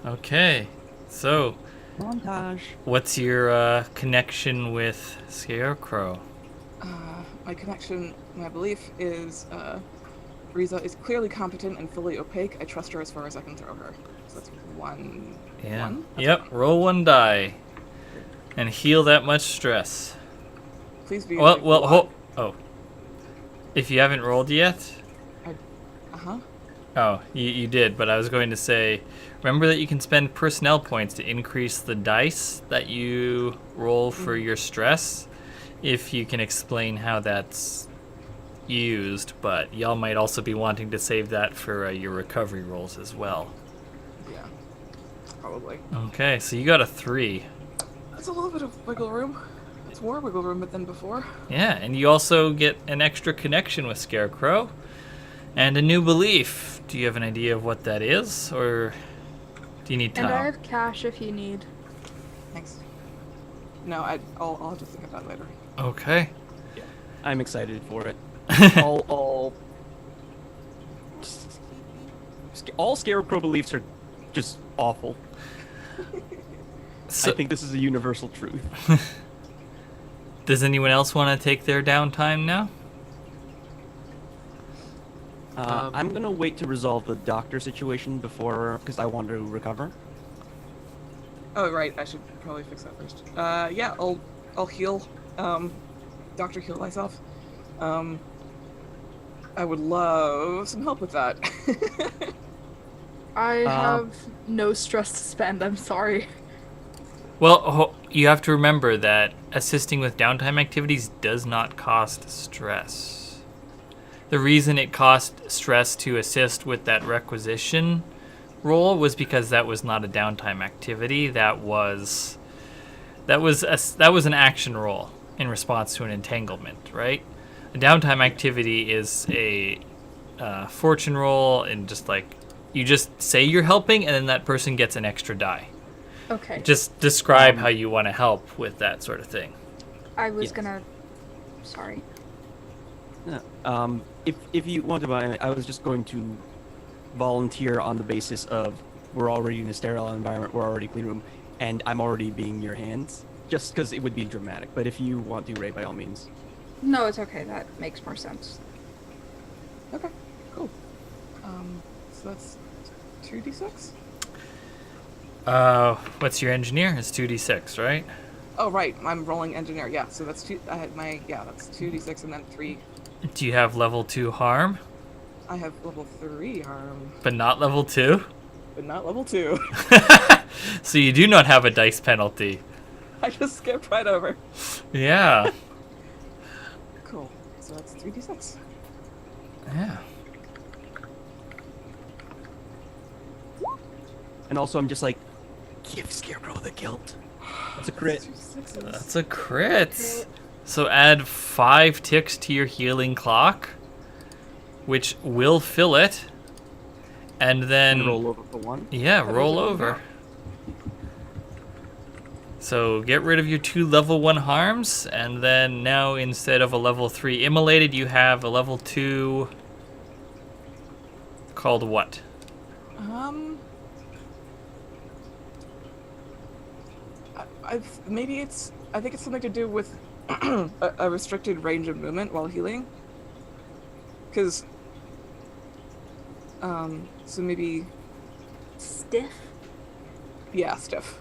Okay, so Montage. what's your connection with Scarecrow? My connection, my belief is Riza is clearly competent and fully opaque. I trust her as far as I can throw her. So that's one. Yeah. One? Yep. Roll one die, and heal that much stress. Please be. Well, like, oh. If you haven't rolled yet. Uh-huh. Oh, you did, but I was going to say, remember that you can spend personnel points to increase the dice that you roll for your stress, if you can explain how that's used, but y'all might also be wanting to save that for your recovery rolls as well. Yeah. Probably. Okay, so you got a 3. That's a little bit of wiggle room. It's more wiggle room than before. Yeah, and you also get an extra connection with Scarecrow, and a new belief. Do you have an idea of what that is, or do you need time? And I have cash if you need. Thanks. No, I'll have to think of that later. Okay. I'm excited for it. I'll All Scarecrow beliefs are just awful. So, I think this is a universal truth. does anyone else want to take their downtime now? I'm gonna wait to resolve the doctor situation before, because I want to recover. Oh right, I should probably fix that first. Yeah, I'll heal. Doctor heal myself. I would love some help with that. I have no stress to spend. I'm sorry. Well, you have to remember that assisting with downtime activities does not cost stress. The reason it cost stress to assist with that requisition roll was because that was not a downtime activity. That was an action roll in response to an entanglement, right? A downtime activity is a fortune roll, and just like you just say you're helping, and then that person gets an extra die. Okay. Just describe how you want to help with that sort of thing. I was Yes. gonna. Sorry. No, if you want to buy, I was just going to volunteer on the basis of we're already in a sterile environment, we're already clean room, and I'm already being your hands, just because it would be dramatic. But if you want to, Ray, by all means. No, it's okay. That makes more sense. Okay, cool. So that's 2d6? What's your engineer? It's 2d6, right? Oh right, I'm rolling engineer. Yeah, so that's that's 2d6 and then 3. Do you have level 2 harm, I have level 3 harm, but not level 2? but not level 2. So you do not have a dice penalty. I just skipped right over. Yeah. Cool. So that's 3d6. Yeah. And also, I'm just like, give Scarecrow the guilt. That's a crit. 2 sixes. That's a crit. So add 5 ticks to your healing clock, which will fill it. And then And roll over for 1. Yeah, roll over. So get rid of your 2 level 1 harms, and then now instead of a level 3 immolated, you have a level 2 called what? I think it's something to do with a restricted range of movement while healing. Because, so maybe, Stiff. yeah, stiff.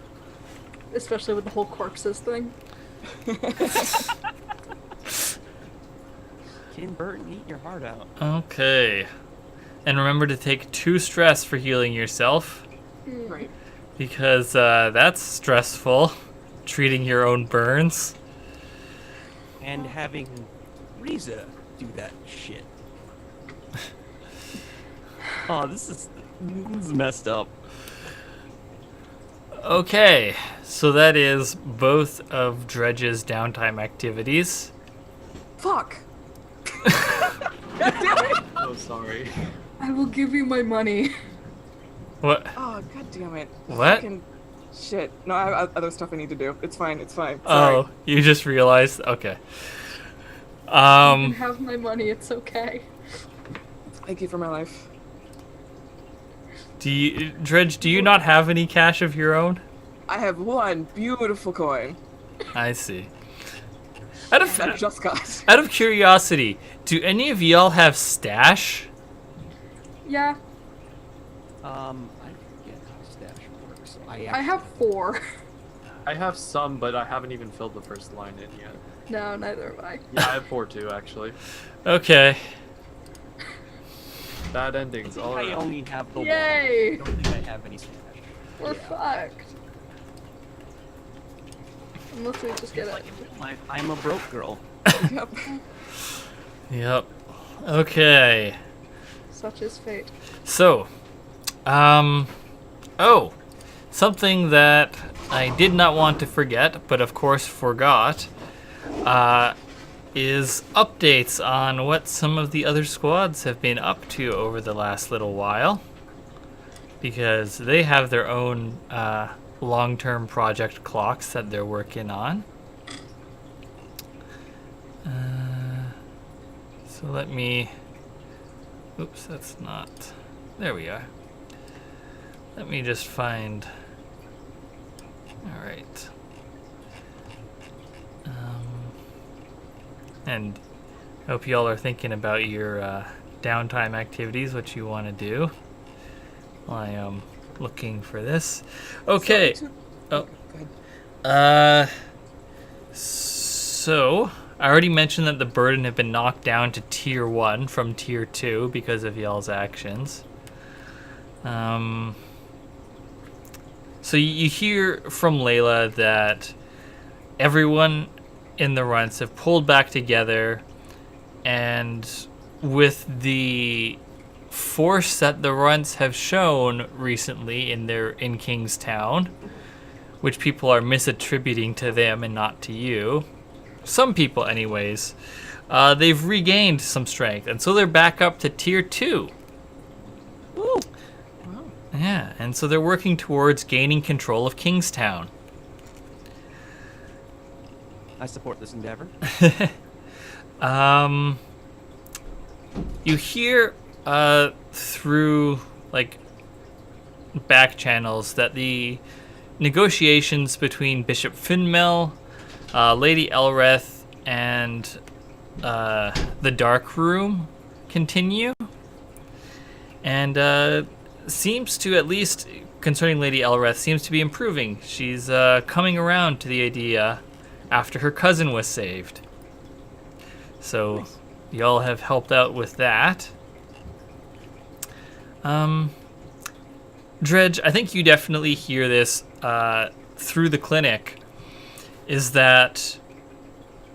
Especially with the whole corpses thing. Tim Burton, eat your heart out. Okay. And remember to take 2 stress for healing yourself, Right. because that's stressful, treating your own burns. And having Riza do that shit. Oh, this is messed up. Okay, so that is both of Dredge's downtime activities. Fuck! God damn it! Oh, sorry. I will give you my money. What? Oh, god damn it. What? Fucking shit. No, I have other stuff I need to do. It's fine, it's fine. Oh, Sorry. you just realized? Okay. You can have my money. It's okay. Thank you for my life. Dredge, do you not have any cash of your own? I have one beautiful coin I see. Out that I of, just got. out of curiosity, do any of y'all have stash? Yeah, I forget how stash works. I have 4. I have some, but I haven't even filled the first line in yet. No, neither have I. Yeah, I have 4 too, actually. Okay. Bad endings all I around. only have the Yay! one. I don't think I have any stash. We're fucked. Unless we just get it. I'm a broke girl. Yep. Yep. Okay. Such is fate. So, oh, something that I did not want to forget, but of course forgot, is updates on what some of the other squads have been up to over the last little while, because they have their own long-term project clocks that they're working on. So let me, oops, that's not, there we are. Let me just find. All right. And hope y'all are thinking about your downtime activities, what you want to do. While I am looking for this. Okay. So, Oh. go ahead. So I already mentioned that the burden had been knocked down to tier 1 from tier 2 because of y'all's actions. So you hear from Layla that everyone in the runts have pulled back together, and with the force that the runts have shown recently in Kingstown, which people are misattributing to them and not to you, some people anyways, they've regained some strength, and so they're back up to tier 2. Woo. Wow. Yeah, and so they're working towards gaining control of Kingstown. I support this endeavor. You hear through like back channels that the negotiations between Bishop Finmel, Lady Elreth, and the Dark Room continue, and seems to, at least concerning Lady Elreth, seems to be improving. She's coming around to the idea after her cousin was saved. So y'all have helped out with that. Dredge, I think you definitely hear this through the clinic, is that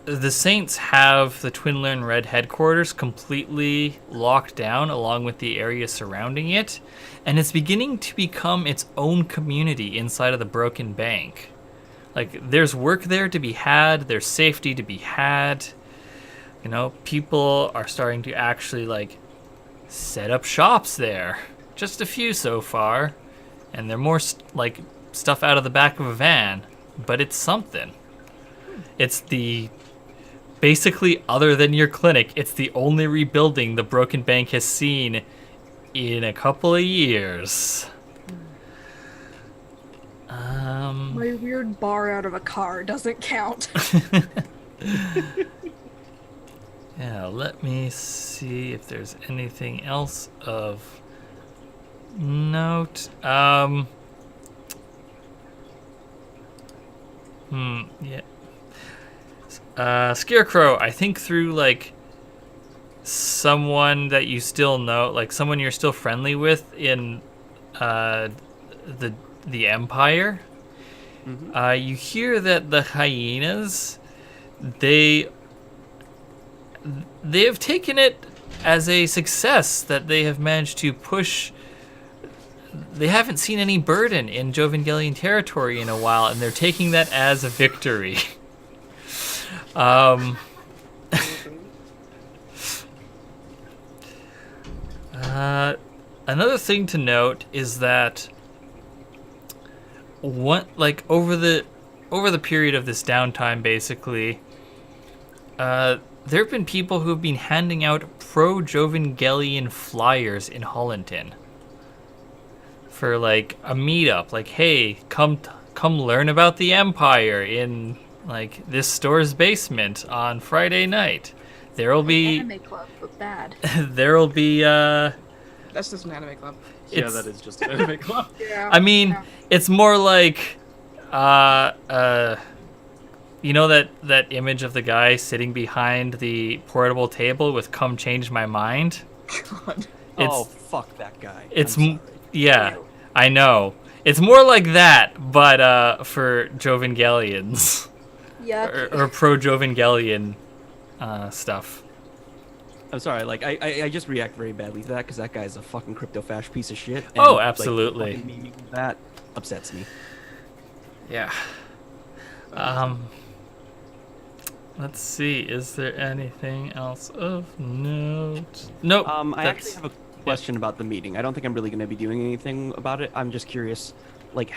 the Saints have the Twinlearn Red headquarters completely locked down along with the area surrounding it, and it's beginning to become its own community inside of the Broken Bank. Like, there's work there to be had, there's safety to be had. You know, people are starting to actually, like, set up shops there. Just a few so far. And they're more, like, stuff out of the back of a van. But it's something. It's the... Basically, other than your clinic, it's the only rebuilding the Broken Bank has seen in a couple of years. My weird bar out of a car doesn't count. Yeah, let me see if there's anything else of note. Yeah. Scarecrow, I think through, like, someone that you still know, like someone you're still friendly with in the Empire, you hear that the hyenas, they have taken it as a success that they have managed to push. They haven't seen any burden in Jovengelian territory in a while, and they're taking that as a victory. Another thing to note is that over the period of this downtime, basically, there have been people who have been handing out pro-Jovengelian flyers in Hollenton for, like, a meetup. Like, hey, come learn about the Empire in, like, this store's basement on Friday night. There'll be Anime club, but bad. there'll be That's just an anime club. Yeah, that is just an anime club. Yeah. I mean, it's more like you know that image of the guy sitting behind the portable table with "Come change my mind"? God. Oh, fuck that guy. It's I'm sorry. yeah, I know. It's more like that, but for Jovengelians Yuck. or pro-Jovengelian stuff. I'm sorry, like, I just react very badly to that because that guy's a fucking crypto-fash piece of shit. And, Oh, like, absolutely. fucking memeing that upsets me. Yeah. Let's see. Is there anything else of note? Nope. I actually have a question about the meeting. I don't think I'm really going to be doing anything about it. I'm just curious, like,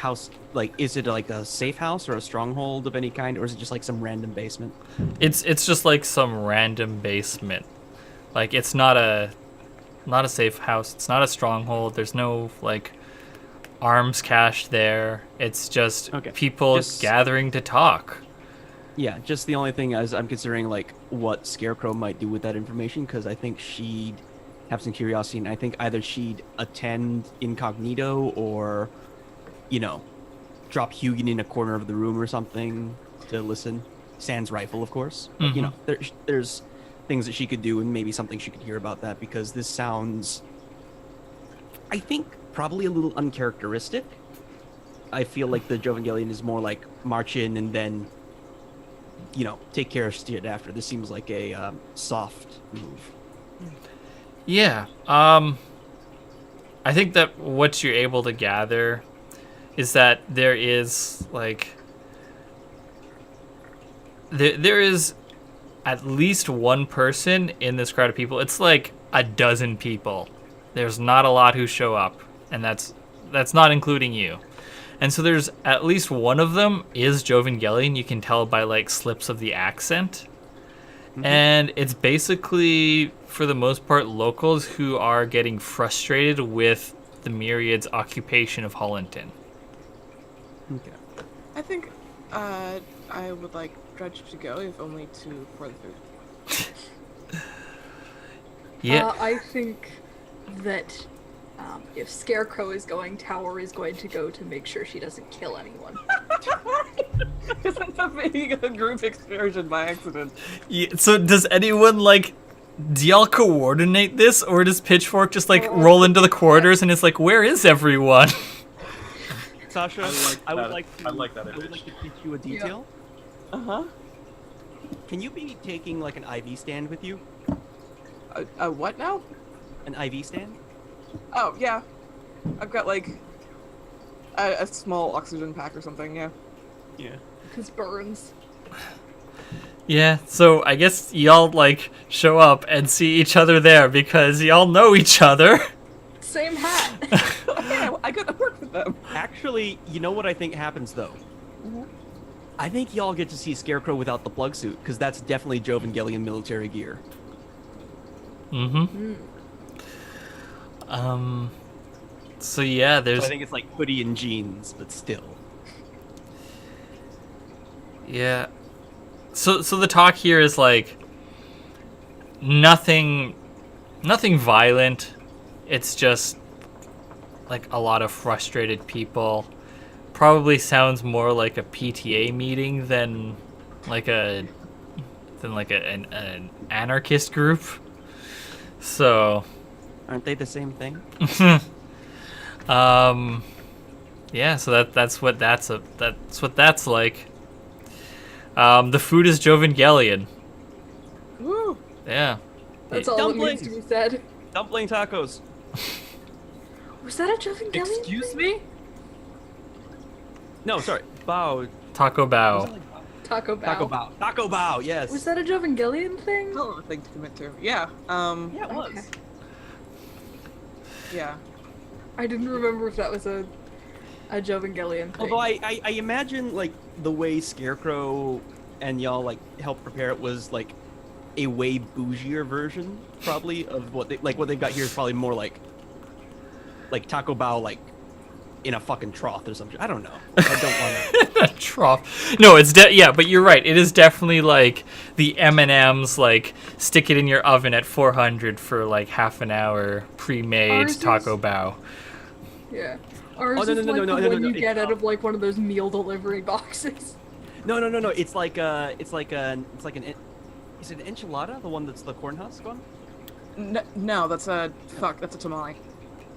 is it like a safe house or a stronghold of any kind, or is it just like some random basement? It's just like some random basement. Like, it's not a safe house. It's not a stronghold. There's no, like, arms cache there. It's just Okay. people Just- gathering to talk. Yeah, just the only thing is I'm considering like what Scarecrow might do with that information because I think she'd have some curiosity, and I think either she'd attend incognito or, you know, drop Hugin in a corner of the room or something to listen. Sans rifle, of course. But, you know, there's things that she could do, and maybe something she could hear about that because this sounds, I think, probably a little uncharacteristic. I feel like the Jovangelion is more like march in and then, you know, take care of shit after. This seems like a soft move. Yeah. I think that what you're able to gather is that there is like there is at least one person in this crowd of people. It's like a dozen people. There's not a lot who show up, and that's not including you. And so there's at least one of them is Jovangelion. You can tell by like slips of the accent. And it's basically, for the most part, locals who are getting frustrated with the Myriad's occupation of Hollinton. Okay. I think I would like Dredge to go, if only for the food. Yeah. I think that if Scarecrow is going, Tower is going to go to make sure she doesn't kill anyone. Because ends up being a group excursion by accident. Yeah, so does anyone like, do y'all coordinate this, or does Pitchfork just like roll into the quarters and it's like, where is everyone? Sasha, I would like to image. teach you a detail. Uh-huh. Can you be taking like an IV stand with you? A what now? An IV stand? Oh, yeah. I've got like a small oxygen pack or something, yeah. Yeah. Because burns. Yeah, so I guess y'all like show up and see each other there because y'all know each other. Same hat. Okay, I could work with them. Actually, you know what I think happens though? I think y'all get to see Scarecrow without the plug suit, because that's definitely Jovangelion military gear. So yeah, there's So I think it's like hoodie and jeans, but still. yeah. So the talk here is like nothing violent. It's just like a lot of frustrated people. Probably sounds more like a PTA meeting than like an anarchist group. So Aren't they the same thing? yeah, so that's what that's like. The food is Jovangelion. Woo! Yeah. That's all that needs Dumplings! to be said. Dumpling tacos. Was that a Jovangelion Excuse thing? me? No, sorry. Bao. Taco Bao. Taco Bao. Taco Bao. Taco Bao, yes. Was that a Jovangelion thing? Hell of a thing to commit to. Yeah. Yeah, it was. Okay. Yeah. I didn't remember if that was a Jovangelion thing. Although I imagine like the way Scarecrow and y'all like helped prepare it was like a way bougier version probably of what they've got here is probably more like Taco Bao like in a fucking trough or something. I don't know. I don't want to. Trough. No, it's yeah, but you're right. It is definitely like the M&Ms, like stick it in your oven at 400 for like half an hour, pre-made Ours Taco is- Bao. Yeah. Ours Oh, no, is no, like no, the no, one no, you it's get out not. of like one of those meal delivery boxes. No. It's like an is it an enchilada? The one that's the corn husk one? No, that's a tamale.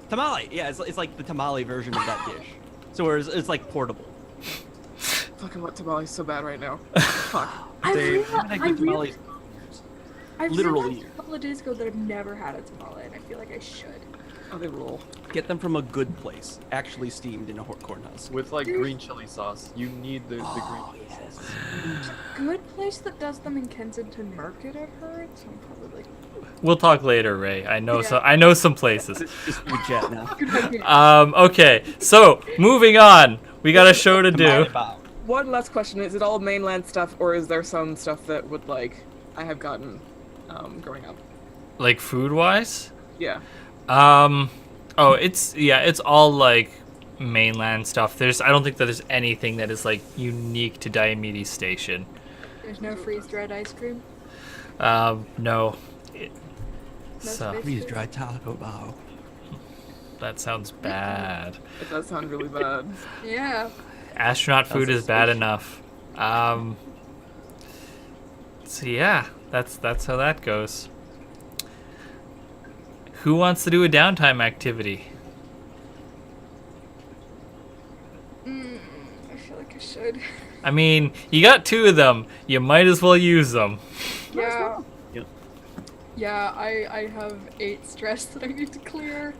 Tamale. Yeah, it's like the tamale version of that dish. So whereas it's like portable. Fucking what tamale's so bad right now. Fuck. I They realized, haven't had good tamales. I've literally. realized a couple of days ago that I've never had a tamale, and I feel like I should. Oh, they rule. Get them from a good place, actually steamed in a corn husk. With like green chili sauce. You need the green chili sauce. Good place that does them in Kensington Market, I've heard. So I'm probably like, We'll talk later, Ray. I know Yeah. I know some places. Just food chat now. good idea. Okay, so moving on. We got a show to do. Tamale bao. One last question: is it all mainland stuff, or is there some stuff that would like I have gotten growing up? Like food wise? Yeah. Oh, it's all like mainland stuff. I don't think that there's anything that is like unique to Diomedes Station. There's no freeze-dried ice cream. No. No So space Freeze freeze? dried Taco Bell. that sounds bad. It does sound really bad. Yeah. Astronaut food is bad enough. So yeah, that's how that goes. Who wants to do a downtime activity? I feel like I should. I mean, you got 2 of them. You might as well use them. Yeah. Yep. Yeah, I have 8 stress that I need to clear.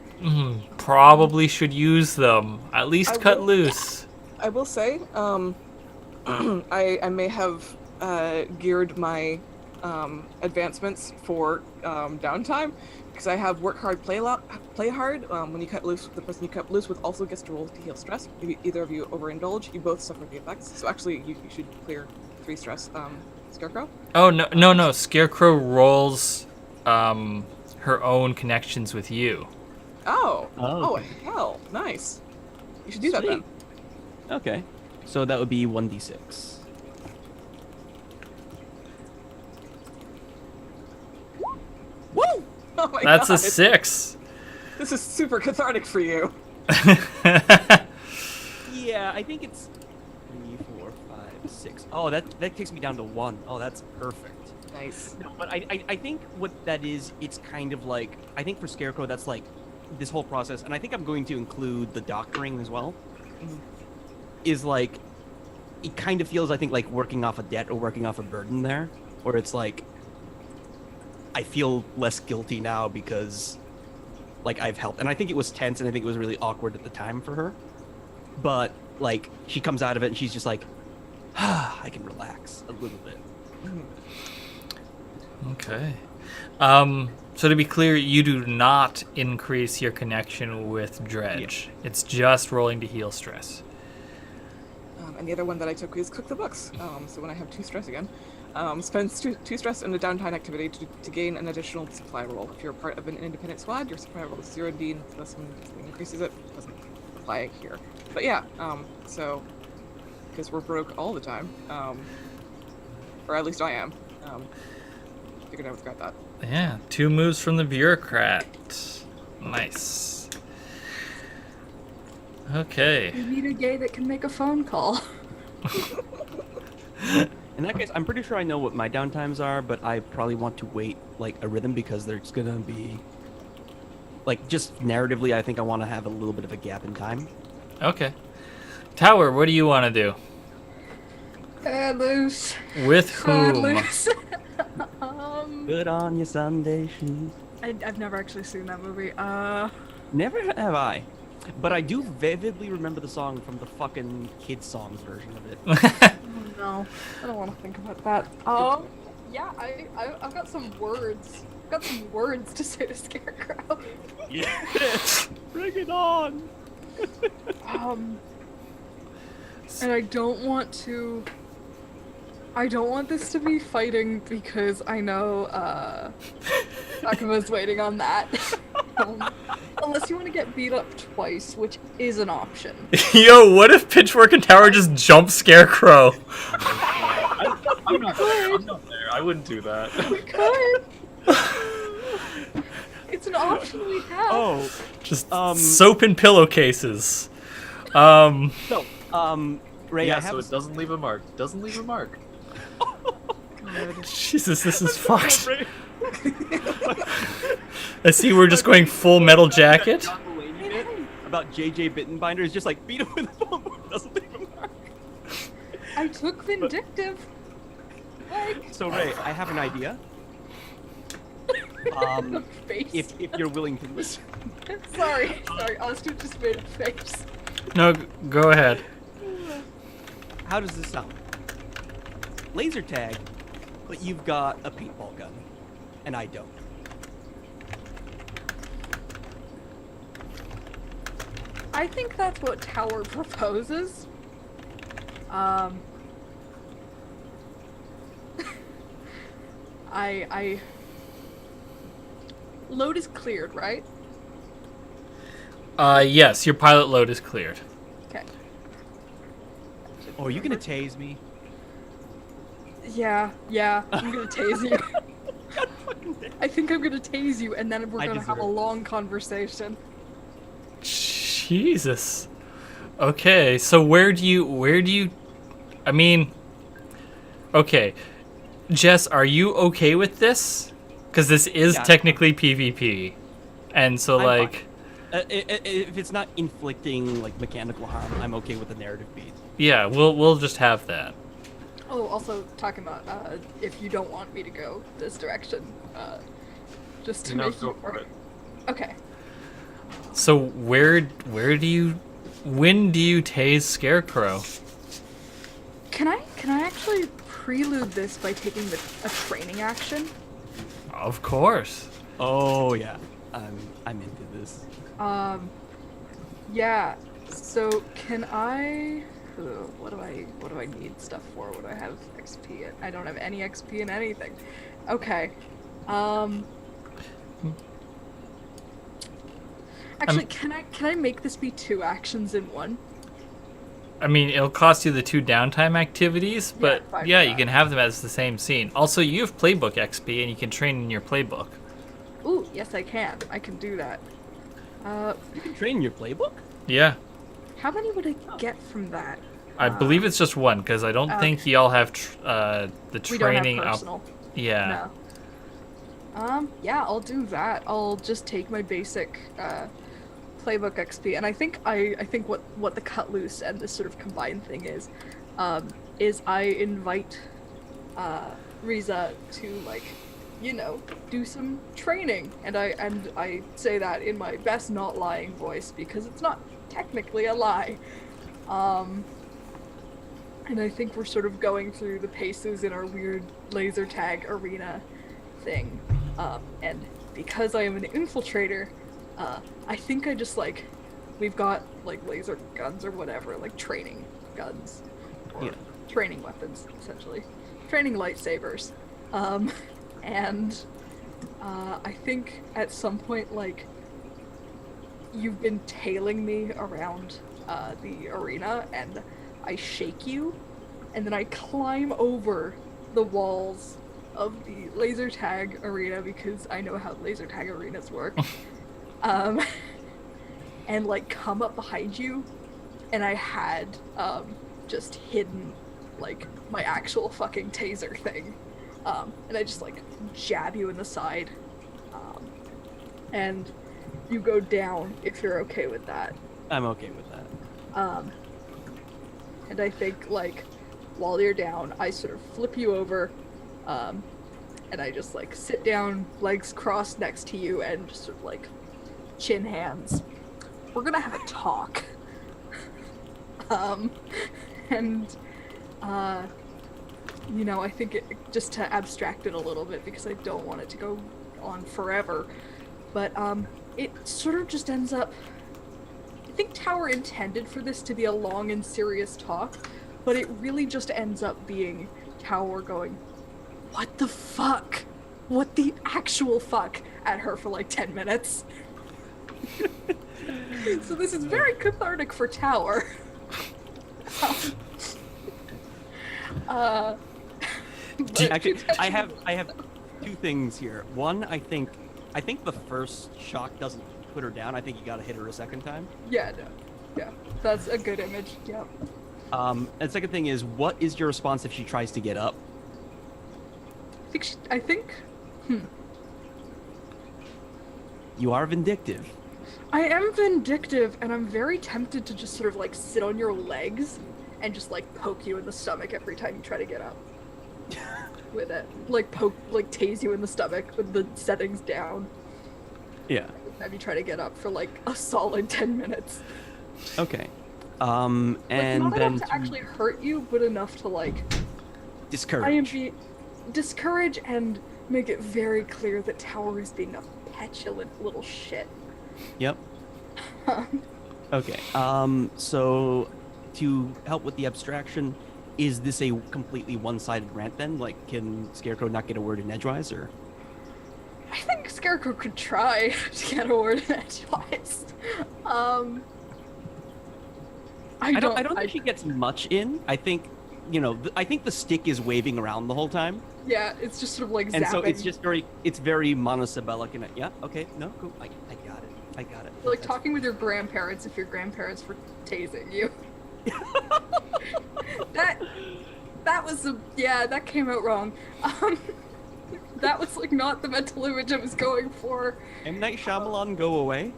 Probably should use them. At least I cut will- loose. I will say, I may have geared my advancements for downtime because I have work hard, play hard. When you cut loose, the person you cut loose with also gets to roll to heal stress. If either of you overindulge, you both suffer the effects. So actually, you should clear 3 stress. Scarecrow. Oh no! Scarecrow rolls her own connections with you. Oh. Oh, Oh okay. hell, nice. You should do that then. Sweet. Okay. So that would be 1d6. Woo! Oh my That's god. a 6. This is super cathartic for you. Yeah, I think it's 3, 4, 5, 6. Oh, that takes me down to 1. Oh, that's perfect. Nice. No, but I think what that is, it's kind of like, I think for Scarecrow, that's like this whole process, and I think I'm going to include the doctoring as well, is like, it kind of feels, I think, like working off a debt or working off a burden there, where it's like, I feel less guilty now because, like, I've helped. And I think it was tense, and I think it was really awkward at the time for her. But, like, she comes out of it, and she's just like, I can relax a little bit. Okay. So to be clear, you do not increase your connection with Dredge. It's just rolling to heal stress. And the other one that I took is cook the books. So when I have 2 stress again, spends two stress in a downtime activity to gain an additional supply roll. If you're part of an independent squad, your supply roll is 0D, and this one increases it. Doesn't apply here. But yeah, so because we're broke all the time, or at least I am. Figured I would grab that. Yeah, 2 moves from the bureaucrat. Nice. Okay. You need a gay that can make a phone call. In that case, I'm pretty sure I know what my downtimes are, but I probably want to wait, like, a rhythm, because there's gonna be, like, just narratively, I think I want to have a little bit of a gap in time. Okay. Tower, what do you want to do? Loose. With whom? Loose. Good on your Sunday shoes. I've never actually seen that movie. Never have I. But I do vividly remember the song from the fucking kids' songs version of it. Oh no, I don't want to think about that. Yeah, I've got some words. I've got some words to say to Scarecrow. Yes! Bring it on! And I don't want this to be fighting because I know Akuma's waiting on that. Unless you want to get beat up twice, which is an option. Yo, what if Pitchfork and Tower just jump Scarecrow? I'm not there. I wouldn't do that. We could. It's an option we have. Oh, Just Um, soap and pillowcases. so, Ray, Yeah, I have so it doesn't leave a mark. Doesn't leave a mark. Jesus, this is fucked. Ray. I see we're just going full metal jacket. John Mulaney bit about JJ Bittenbinder is just like, beat him with a phone, but it doesn't leave a mark. I took vindictive. Like, So, Ray, I have an idea. face. If you're willing to listen. Sorry, Austin just made a face. No, go ahead. How does this sound? Laser tag, but you've got a paintball gun, and I don't. I think that's what Tower proposes. I load is cleared, right? Yes, your pilot load is cleared. Oh, are you gonna tase me? Yeah, I'm gonna tase you. I think I'm gonna tase you, and then we're I gonna have a deserve it. long conversation. Jesus. Okay, so where do you I mean, okay. Jess, are you okay with this? Cuz this is Yeah, technically PvP. And so I'm like fine. If it's not inflicting like mechanical harm, I'm okay with the narrative beat. yeah, we'll just have that. Oh, also talking about if you don't want me to go this direction, just to make Go you. for it. Okay. So when do you tase Scarecrow? Can I actually prelude this by taking a training action? Of course. Oh yeah, I'm into this. Yeah. So can I? What do I need stuff for? What do I have XP in? I don't have any XP in anything. Okay. Actually, can I make this be 2 actions in one? I mean, it'll cost you the 2 downtime activities, but fine yeah, with you that. can have them as the same scene. Also, you have playbook XP and you can train in your playbook. Ooh, yes, I can. I can do that. You can train your playbook. Yeah. How many would I get from that? I believe it's just 1 because I don't think y'all have the We don't have training up. personal. Yeah. No. Yeah, I'll do that. I'll just take my basic playbook XP, and I think what the cut loose and this sort of combined thing is I invite Riza to, like, you know, do some training, and I say that in my best not lying voice because it's not technically a lie. And I think we're sort of going through the paces in our weird laser tag arena thing. And because I am an infiltrator, I think I just, like, we've got, like, laser guns or whatever, like training guns. Or Yeah. training weapons, essentially. Training lightsabers. And I think at some point, like, you've been tailing me around the arena, and I shake you, and then I climb over the walls of the laser tag arena because I know how laser tag arenas work. And, like, come up behind you, and I had just hidden, like, my actual fucking taser thing. And I just, like, jab you in the side. And you go down if you're okay with that. I'm okay with that. And I think, like, while you're down, I sort of flip you over, and I just, like, sit down, legs crossed next to you, and just sort of, like, chin hands. We're gonna have a talk. And, you know, I think just to abstract it a little bit, because I don't want it to go on forever, but, it sort of just ends up... I think Tower intended for this to be a long and serious talk, but it really just ends up being Tower going, "What the fuck? What the actual fuck?" at her for like 10 minutes. So this is very cathartic for Tower. Actually, I have 2 things here. One, I think the first shock doesn't put her down. I think you gotta hit her a second time. Yeah, no. Yeah, that's a good image. Yep. And second thing is, what is your response if she tries to get up? I think. You are vindictive. I am vindictive, and I'm very tempted to just sort of, like, sit on your legs and just, like, poke you in the stomach every time you try to get up. With it. Like, tase you in the stomach with the settings down. Yeah. Have you try to get up for, like, a solid 10 minutes. Okay. Like, And not then enough to actually hurt you, but enough to, like, discourage. discourage and make it very clear that Tower is being a petulant little shit. Yep. Okay. So to help with the abstraction, is this a completely one-sided rant then? Like, can Scarecrow not get a word in edgewise, or? I think Scarecrow could try to get a word in edgewise. I don't think she gets much in. I think, I think the stick is waving around the whole time. Yeah, it's just sort of like zapping. And so it's very monosyllabic. And yeah, okay, no, cool. I got it. I got it. Like talking with your grandparents if your grandparents were tasing you. that was that came out wrong. That was like not the mental image I was going for. M. Night Shyamalan, go away.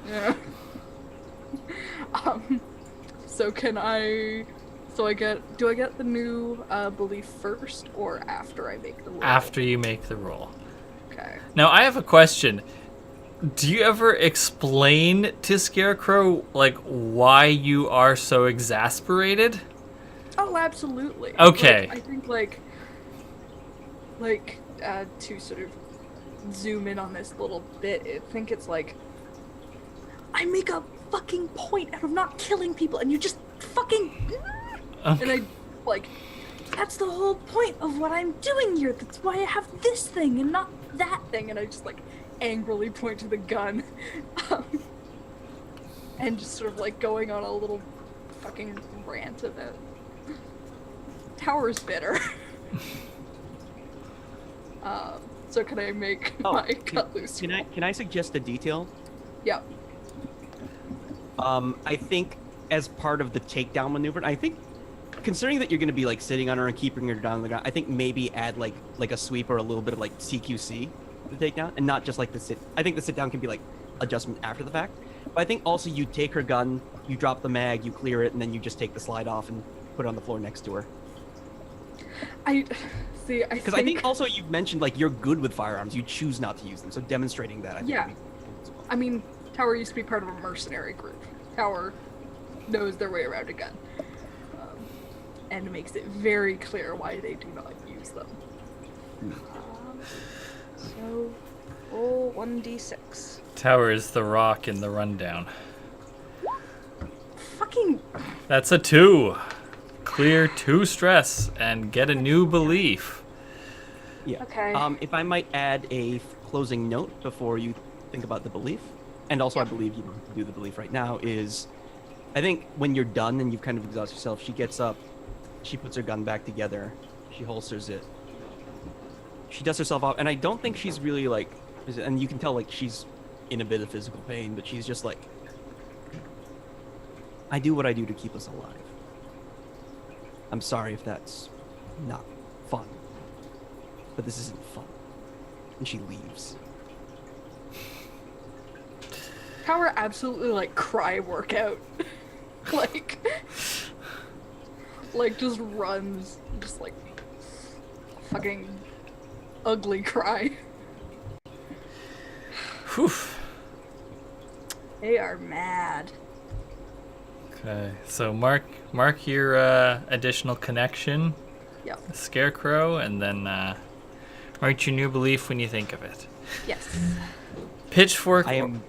Yeah. So do I get the new belief first or after I make the roll? After you make the roll. Okay. Now, I have a question. Do you ever explain to Scarecrow, like, why you are so exasperated? Oh, absolutely. Okay. Like, I think, to sort of zoom in on this little bit, I think it's like, I make a fucking point out of not killing people, and you just fucking... Okay. And I, like, that's the whole point of what I'm doing here. That's why I have this thing and not that thing. And I just, like, angrily point to the gun. And just sort of, like, going on a little fucking rant about Tower's bitter. So can I make my cut loose? Can I suggest a detail? Yeah. I think as part of the takedown maneuver, I think considering that you're going to be like sitting on her and keeping her down on the ground, I think maybe add like a sweep or a little bit of like CQC to the takedown, and not just like the sit. I think the sit down can be like adjustment after the fact. But I think also you take her gun, you drop the mag, you clear it, and then you just take the slide off and put it on the floor next to her. Because I think also you've mentioned like you're good with firearms, you choose not to use them, so demonstrating that I think would be cool. I mean, Tower used to be part of a mercenary group. Tower knows their way around a gun. And makes it very clear why they do not use them. So, roll 1d6. Tower is the rock in the rundown. Fucking... That's a 2. Clear 2 stress and get a new belief. Yeah. Okay. If I might add a closing note before you think about the belief, and also I believe you don't have to do the belief right now, is I think when you're done and you've kind of exhausted yourself, she gets up, she puts her gun back together, she holsters it, she dusts herself off, and I don't think she's really like, and you can tell like she's in a bit of physical pain, but she's just like, I do what I do to keep us alive. I'm sorry if that's not fun, but this isn't fun. And she leaves. Tower absolutely like cry workout. like just runs, just like fucking ugly cry. Whew. They are mad. Okay, so mark your additional connection, Yep. Scarecrow, and then write your new belief when you think of it. Yes. Pitchfork. I am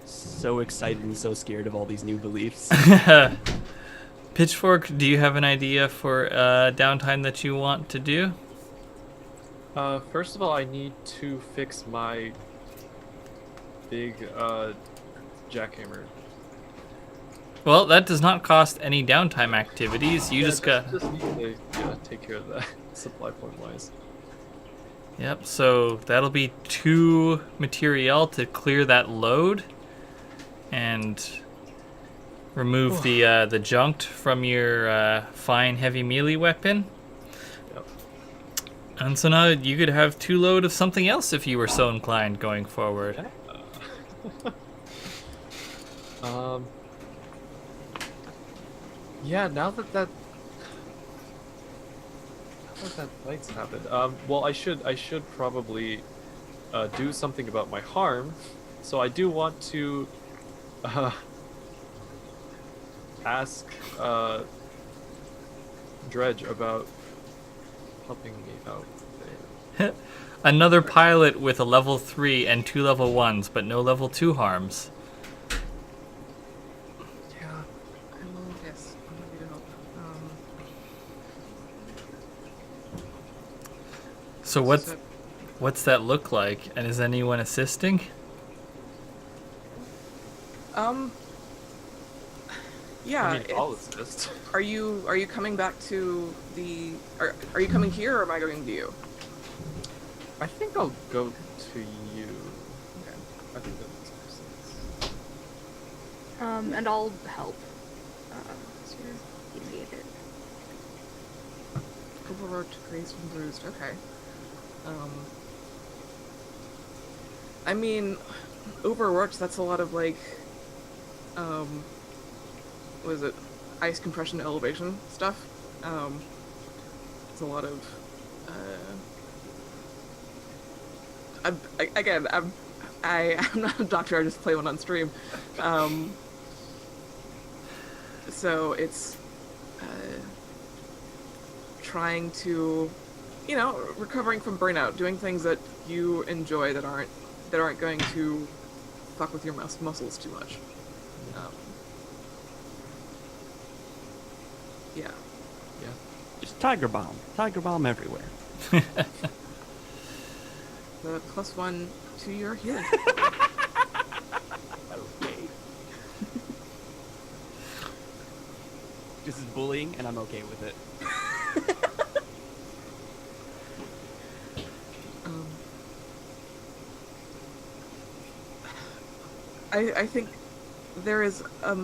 so excited and so scared of all these new beliefs. Pitchfork, do you have an idea for downtime that you want to do? First of all, I need to fix my big jackhammer. Well, that does not cost any downtime activities. You just got... Just need to take care of that supply point wise. Yep, so that'll be 2 material to clear that load and remove the junk from your fine heavy melee weapon. Yep. And so now you could have 2 load of something else if you were so inclined going forward. Yeah, now that fight's happened. Well, I should probably do something about my harm. So I do want to ask Dredge about helping me out there. Another pilot with a level 3 and 2 level 1s, but no level 2 harms. Yeah, I will. Yes, I'm happy to help. So what's that look like? And is anyone assisting? Yeah. I mean, I'll assist. Are you coming back to the? Are you coming here, or am I going to you? I think I'll go to you. Okay. I think that makes more sense. And I'll help. So you're mediated. Overworked, crazed, and bruised. Okay. I mean, overworked. That's a lot of like, what is it? Ice compression elevation stuff. It's a lot of. I'm not a doctor. I just play one on stream. So it's trying to, recovering from burnout, doing things that you enjoy that aren't going to fuck with your muscles too much. Yeah. Yeah. Just Tiger Bomb everywhere. The +1 to your healing. Okay. This is bullying, and I'm okay with it. I think there is I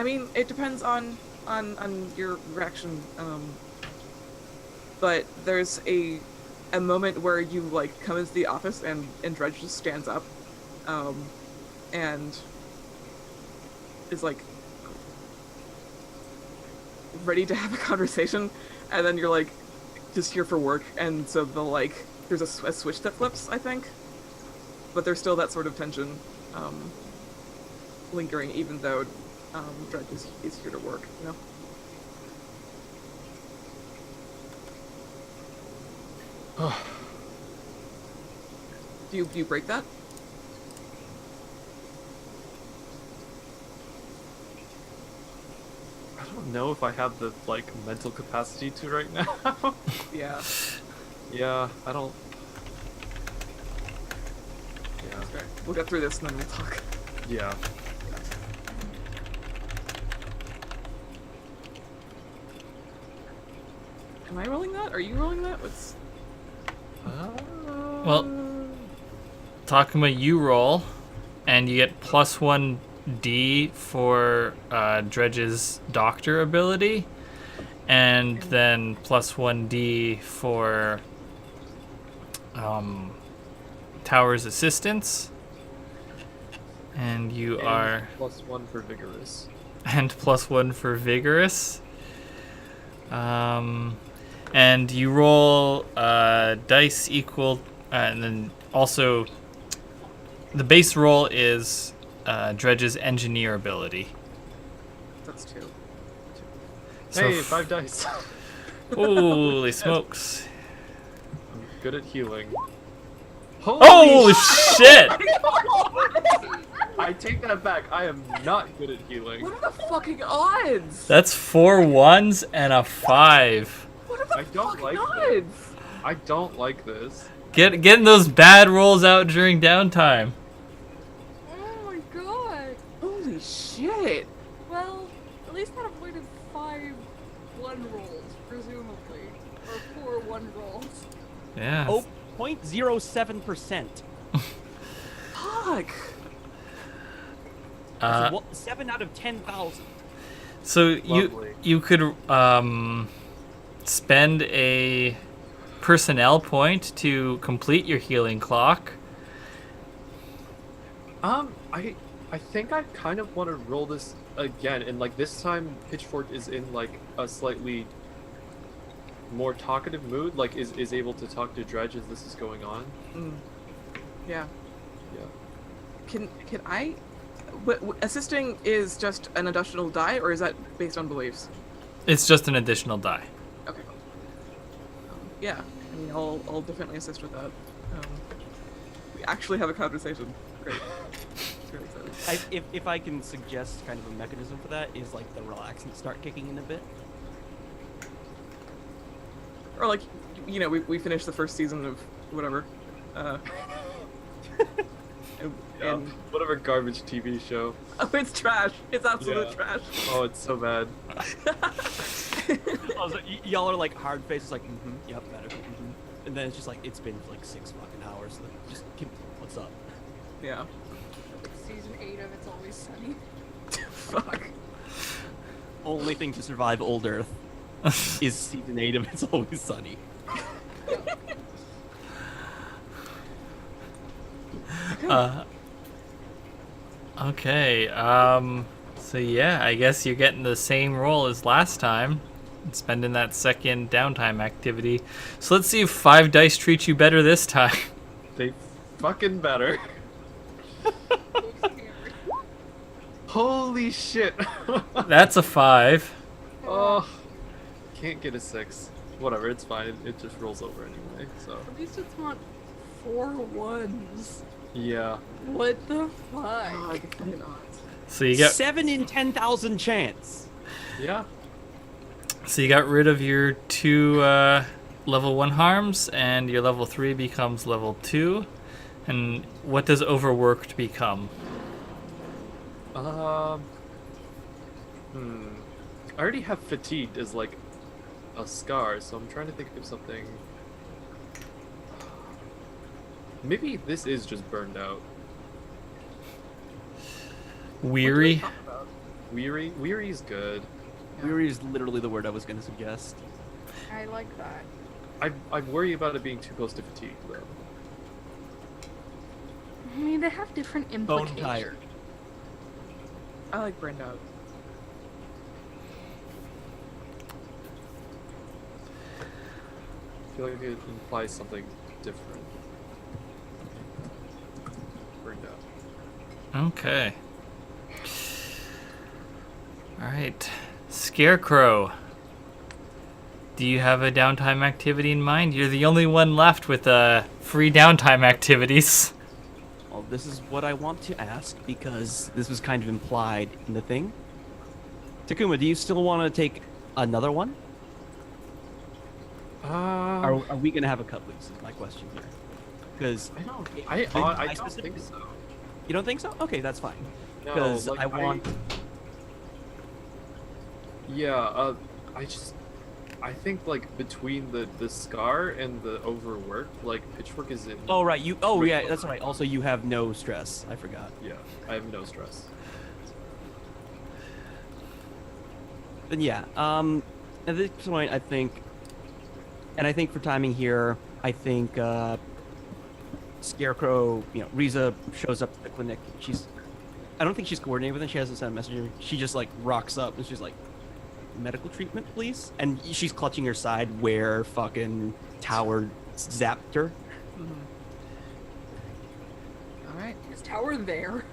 mean, it depends on your reaction, but there's a moment where you like come into the office and Dredge just stands up and is like ready to have a conversation, and then you're like just here for work, and so there's a switch that flips, I think, but there's still that sort of tension lingering, even though Dredge is here to work, Do you break that? I don't know if I have the mental capacity to right now. Yeah. Yeah, I don't. Yeah. Okay. We'll get through this and then we'll talk. Yeah. Am I rolling that? Are you rolling that? What's... Well, Takuma, you roll, and you get +1d for Dredge's doctor ability, and then +1d for Tower's assistance. And you are... +1 for vigorous. And +1 for vigorous. And you roll dice equal, and then also the base roll is Dredge's engineer ability. That's 2. So Hey, 5 dice. Holy smokes! I'm good at healing. Oh shit! I take that back. I am not good at healing. What are the fucking odds? That's 4 1s and a 5. What are the I don't fucking like odds? I don't like this. Getting those bad rolls out during downtime. Oh my god. Holy shit. Well, at least that avoided 5 1 rolls, presumably. Or 4 1 rolls. Yeah. Oh, 0.07%. Fuck. 7 out of 10,000. So Lovely. you could spend a personnel point to complete your healing clock. I think I kind of want to roll this again, and this time Pitchfork is in a slightly more talkative mood, is able to talk to Dredge as this is going on. Yeah. Yeah. Can I... assisting is just an additional die, or is that based on beliefs? It's just an additional die. Okay. Yeah. I mean, I'll definitely assist with that. We actually have a conversation. Great. Really excited. If I can suggest kind of a mechanism for that, is the relaxant start kicking in a bit. Or we finished the first season of whatever. And Whatever garbage TV show. Oh, it's trash. It's absolute Yeah. trash. Oh, it's so bad. also, y'all are like hard faces, like, yep, better. And then it's just like it's been like 6 fucking hours. Like, just keep, what's up? Yeah. Season 8 of It's Always Sunny. Fuck. Only thing to survive Old Earth is season 8 of It's Always Sunny. Okay, so yeah, I guess you're getting the same role as last time, spending that second downtime activity. So let's see if 5 dice treats you better this time. They fucking better. Holy shit. That's a 5. Oh, can't get a 6. Whatever, it's fine. It just rolls over anyway, so. At least it's not 4 ones. Yeah. What the fuck? Oh, the fucking odds. So you got 7 in 10,000 chance. Yeah. so you got rid of your 2 level 1 harms, and your level 3 becomes level 2. And what does overworked become? I already have fatigued as like a scar, so I'm trying to think of something. Maybe this is just burned out. Weary? Weary? Weary's good. Weary is literally the word I was going to suggest. I like that. I worry about it being too close to fatigue, though. I mean, they have different Bone implications. tired. I like burned out. I feel like it implies something different. Burned out. Okay. Alright. Scarecrow. Do you have a downtime activity in mind? You're the only one left with free downtime activities. Well, this is what I want to ask because this was kind of implied in the thing. Takuma, do you still want to take another one? Are we going to have a cut loose is my question here. Because I don't think so. You don't think so? Okay, that's fine. No, Because like, I want... Yeah, I think like between the scar and the overwork, like Pitchfork is in. Oh, right. Yeah, that's right. Also, you have no stress. I forgot. Yeah, I have no stress. Then yeah, at this point, I think for timing here, I think Scarecrow, Riza shows up at the clinic. I don't think she's coordinated with him. She hasn't sent a message. She just like rocks up and she's like, medical treatment, please. And she's clutching her side where fucking Tower zapped her. All right. Is Tower there?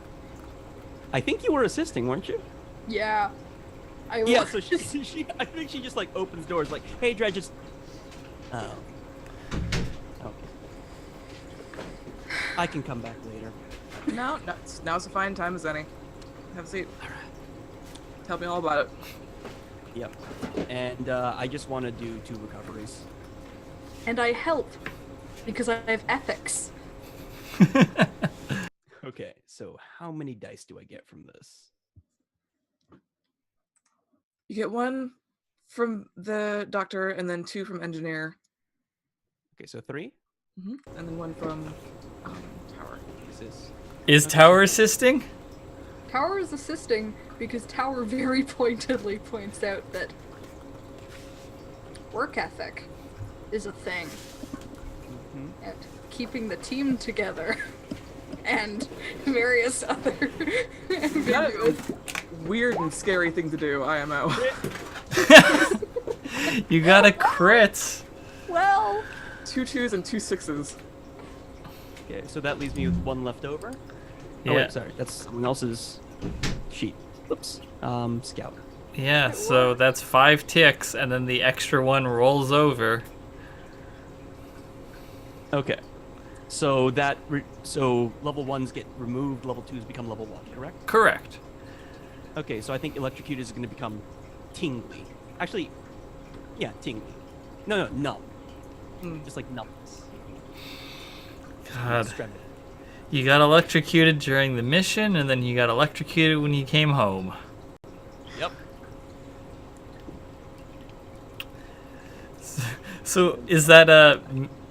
I think you were assisting, weren't you? Yeah. I Yeah. was. So she I think she just like opens doors, like, hey, Dredge, just. Oh. Okay. I can come back later. No, now's a fine time as any. Have a seat. All right. Tell me all about it. Yep. And I just want to do 2 recoveries. And I help because I have ethics. Okay, so how many dice do I get from this? You get 1 from the doctor, and then 2 from engineer, Okay, so 3. and then 1 from tower. Is Tower assisting? Tower is assisting because Tower very pointedly points out that work ethic is a thing. And keeping the team together and various other That is a weird and scary thing to do, IMO. You got a crit. Well, 2 2s and 2 6s. Okay, so that leaves me with 1 left over. Oh, Yeah. wait, sorry, that's someone else's sheet. Oops. Scout. Yeah, so that's 5 ticks, and then the extra 1 rolls over. Okay. So so level 1s get removed, level 2s become level 1, correct? Correct. Okay, so I think Electrocute is going to become tingly. Actually, yeah, tingly. No, numb. Just like numbness. God. Extremity. You got electrocuted during the mission, and then you got electrocuted when you came home. Yep. So is that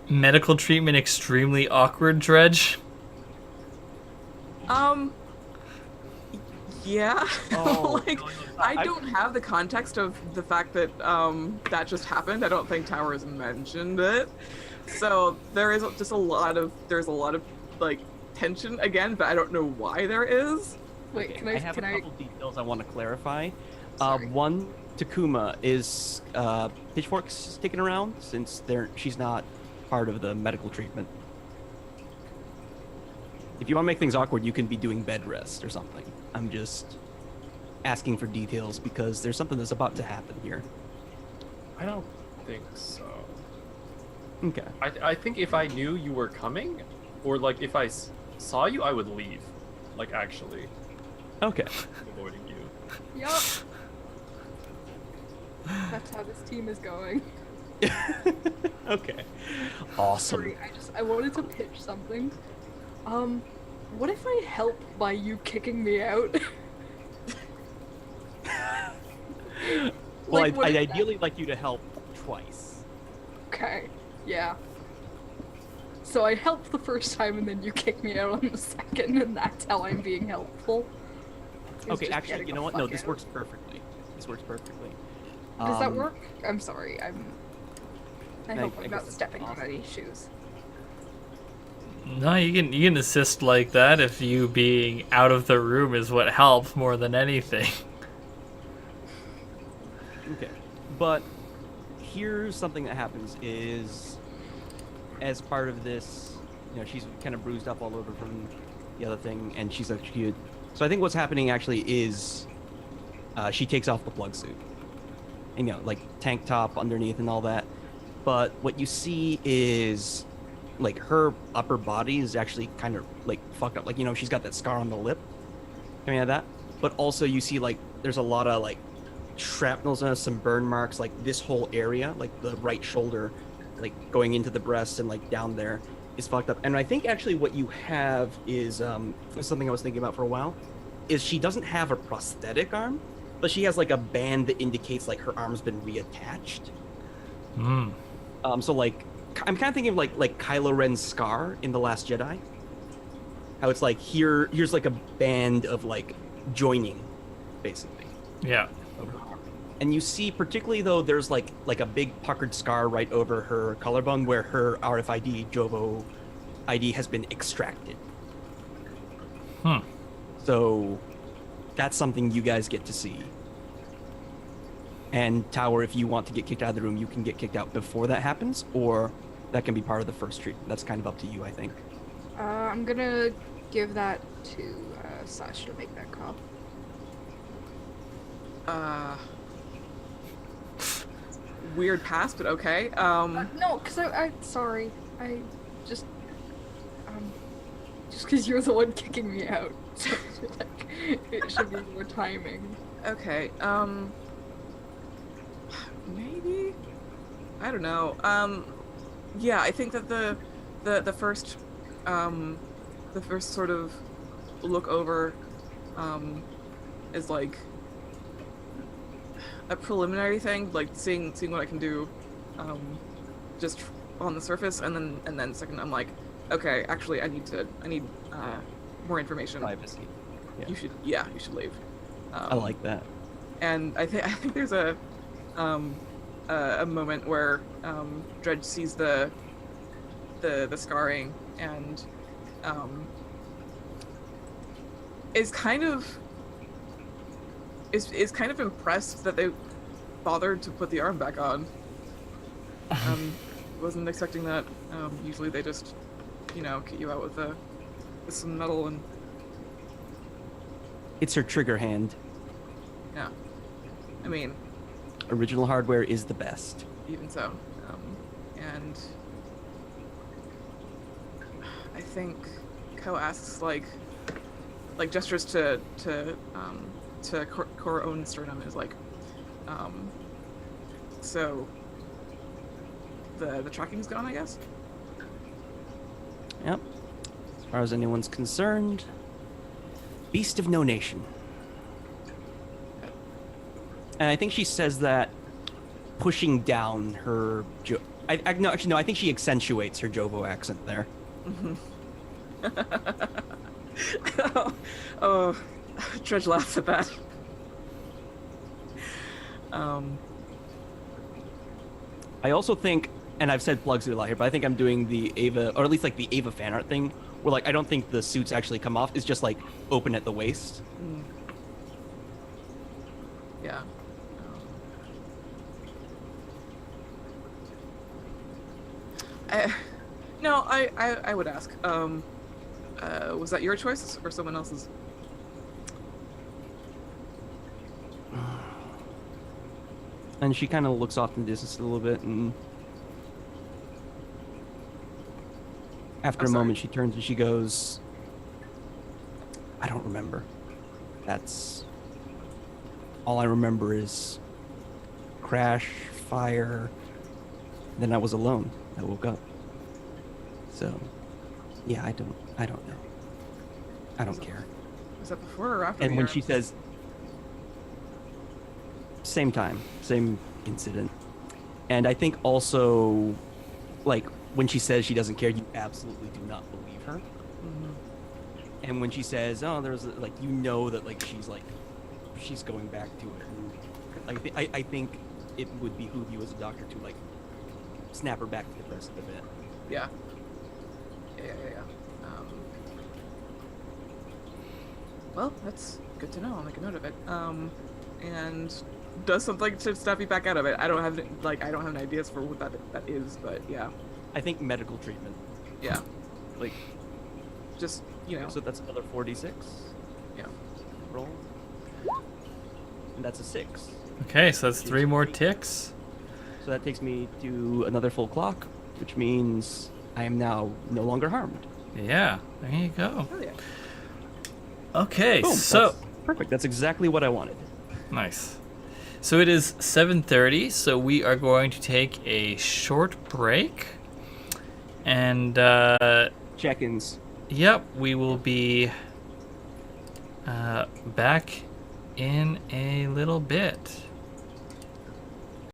medical treatment extremely awkward, Dredge? Yeah. Oh, like, no, no, I don't have the context of the fact that that just happened. I don't think Towers mentioned it. So there's a lot of like tension again, but I don't know why there is. Wait, Okay, can I I? have Can a I? couple details I want to clarify. Sorry. One, Takuma is Pitchfork's sticking around since she's not part of the medical treatment. If you want to make things awkward, you can be doing bed rest or something. I'm just asking for details because there's something that's about to happen here. I don't think so. Okay. I think if I knew you were coming, or like if I saw you, I would leave. Like actually, Okay. avoiding you. Yup. That's how this team is going. Okay. Awesome. Sorry, I wanted to pitch something. What if I help by you kicking me out? Well, Like, what I'd if that- ideally like you to help twice. Okay, yeah. So I helped the first time and then you kick me out on the second, and that's how I'm being helpful. Is Okay, just actually, getting you the know what? No, fuck this out. works perfectly. This works perfectly. Does that work? I'm sorry, I hope I I'm guess not that's stepping on awesome. any shoes. No, you can assist like that if you being out of the room is what helps more than anything. Okay. But here's something that happens is as part of this, she's kind of bruised up all over from the other thing and she's executed. So I think what's happening actually is she takes off the plug suit. And, like tank top underneath and all that. But what you see is like her upper body is actually kind of like fucked up. Like, she's got that scar on the lip coming out of that. But also you see like there's a lot of like shrapnels and some burn marks, like this whole area, like the right shoulder, like going into the breast and like down there is fucked up. And I think actually what you have is something I was thinking about for a while, is she doesn't have a prosthetic arm, but she has like a band that indicates like her arm's been reattached. So like I'm kind of thinking of like Kylo Ren's scar in The Last Jedi. How it's like here's like a band of like joining, basically. Yeah. And you see, particularly though, there's like a big puckered scar right over her collarbone where her RFID Jovo ID has been extracted. So that's something you guys get to see. And Tower, if you want to get kicked out of the room, you can get kicked out before that happens, or that can be part of the first treatment. That's kind of up to you, I think. I'm gonna give that to Sash to make that call. Weird pass, but okay. No, because I sorry. I just because you're the one kicking me out. So like, it should be more timing. Okay. Maybe. I don't know. Yeah, I think that the first sort of look over, is like a preliminary thing, like seeing what I can do, just on the surface, and then second I'm like, okay, actually I need more information. Privacy. Yeah. You should leave. I like that. And I think there's a moment where Dredge sees the scarring and is kind of impressed that they bothered to put the arm back on. Wasn't expecting that. Usually they just, get you out with some metal and It's her trigger hand. yeah. I mean, Original hardware is the best. even so, and I think Ko asks like gestures to Korra own sternum is like, so the tracking's gone, I guess. Yep. far as anyone's concerned, beast of no nation. And I think she says that pushing down her... no, actually, no, I think she accentuates her Jovo accent there. Oh, Dredge laughs at that. I also think, and I've said plugs a lot here, but I think I'm doing the Ava, or at least like the Ava fan art thing, where like I don't think the suits actually come off. It's just like open at the waist. Yeah. No, I would ask. Was that your choice or someone else's? And she kind of looks off in the distance a little bit, and after a moment she turns and she goes, I don't remember. That's... all I remember is crash, fire, then I was alone. I woke up. So, yeah, I don't know. I don't care. Was that before or after? And when she says, same time, same incident. And I think also, like, when she says she doesn't care, you absolutely do not believe her. And when she says, oh, there's, like, you know that, like, she's going back to it. And, like, I think it would behoove you as a doctor to, like, snap her back to the present a bit. Yeah. Well, that's good to know. I'll make a note of it. And does something to snap you back out of it. I don't have any ideas for what that is, but yeah. I think medical treatment. Yeah. Like, just, you know. So that's another 4d6. Yeah. Roll. And that's a 6. Okay, so that's 3 more ticks. So that takes me to another full clock, which means I am now no longer harmed. Yeah, there you go. Oh yeah. Okay, Boom, so... that's perfect. That's exactly what I wanted. Nice. So it is 7:30, so we are going to take a short break. And, Check-ins. yep, we will be back in a little bit.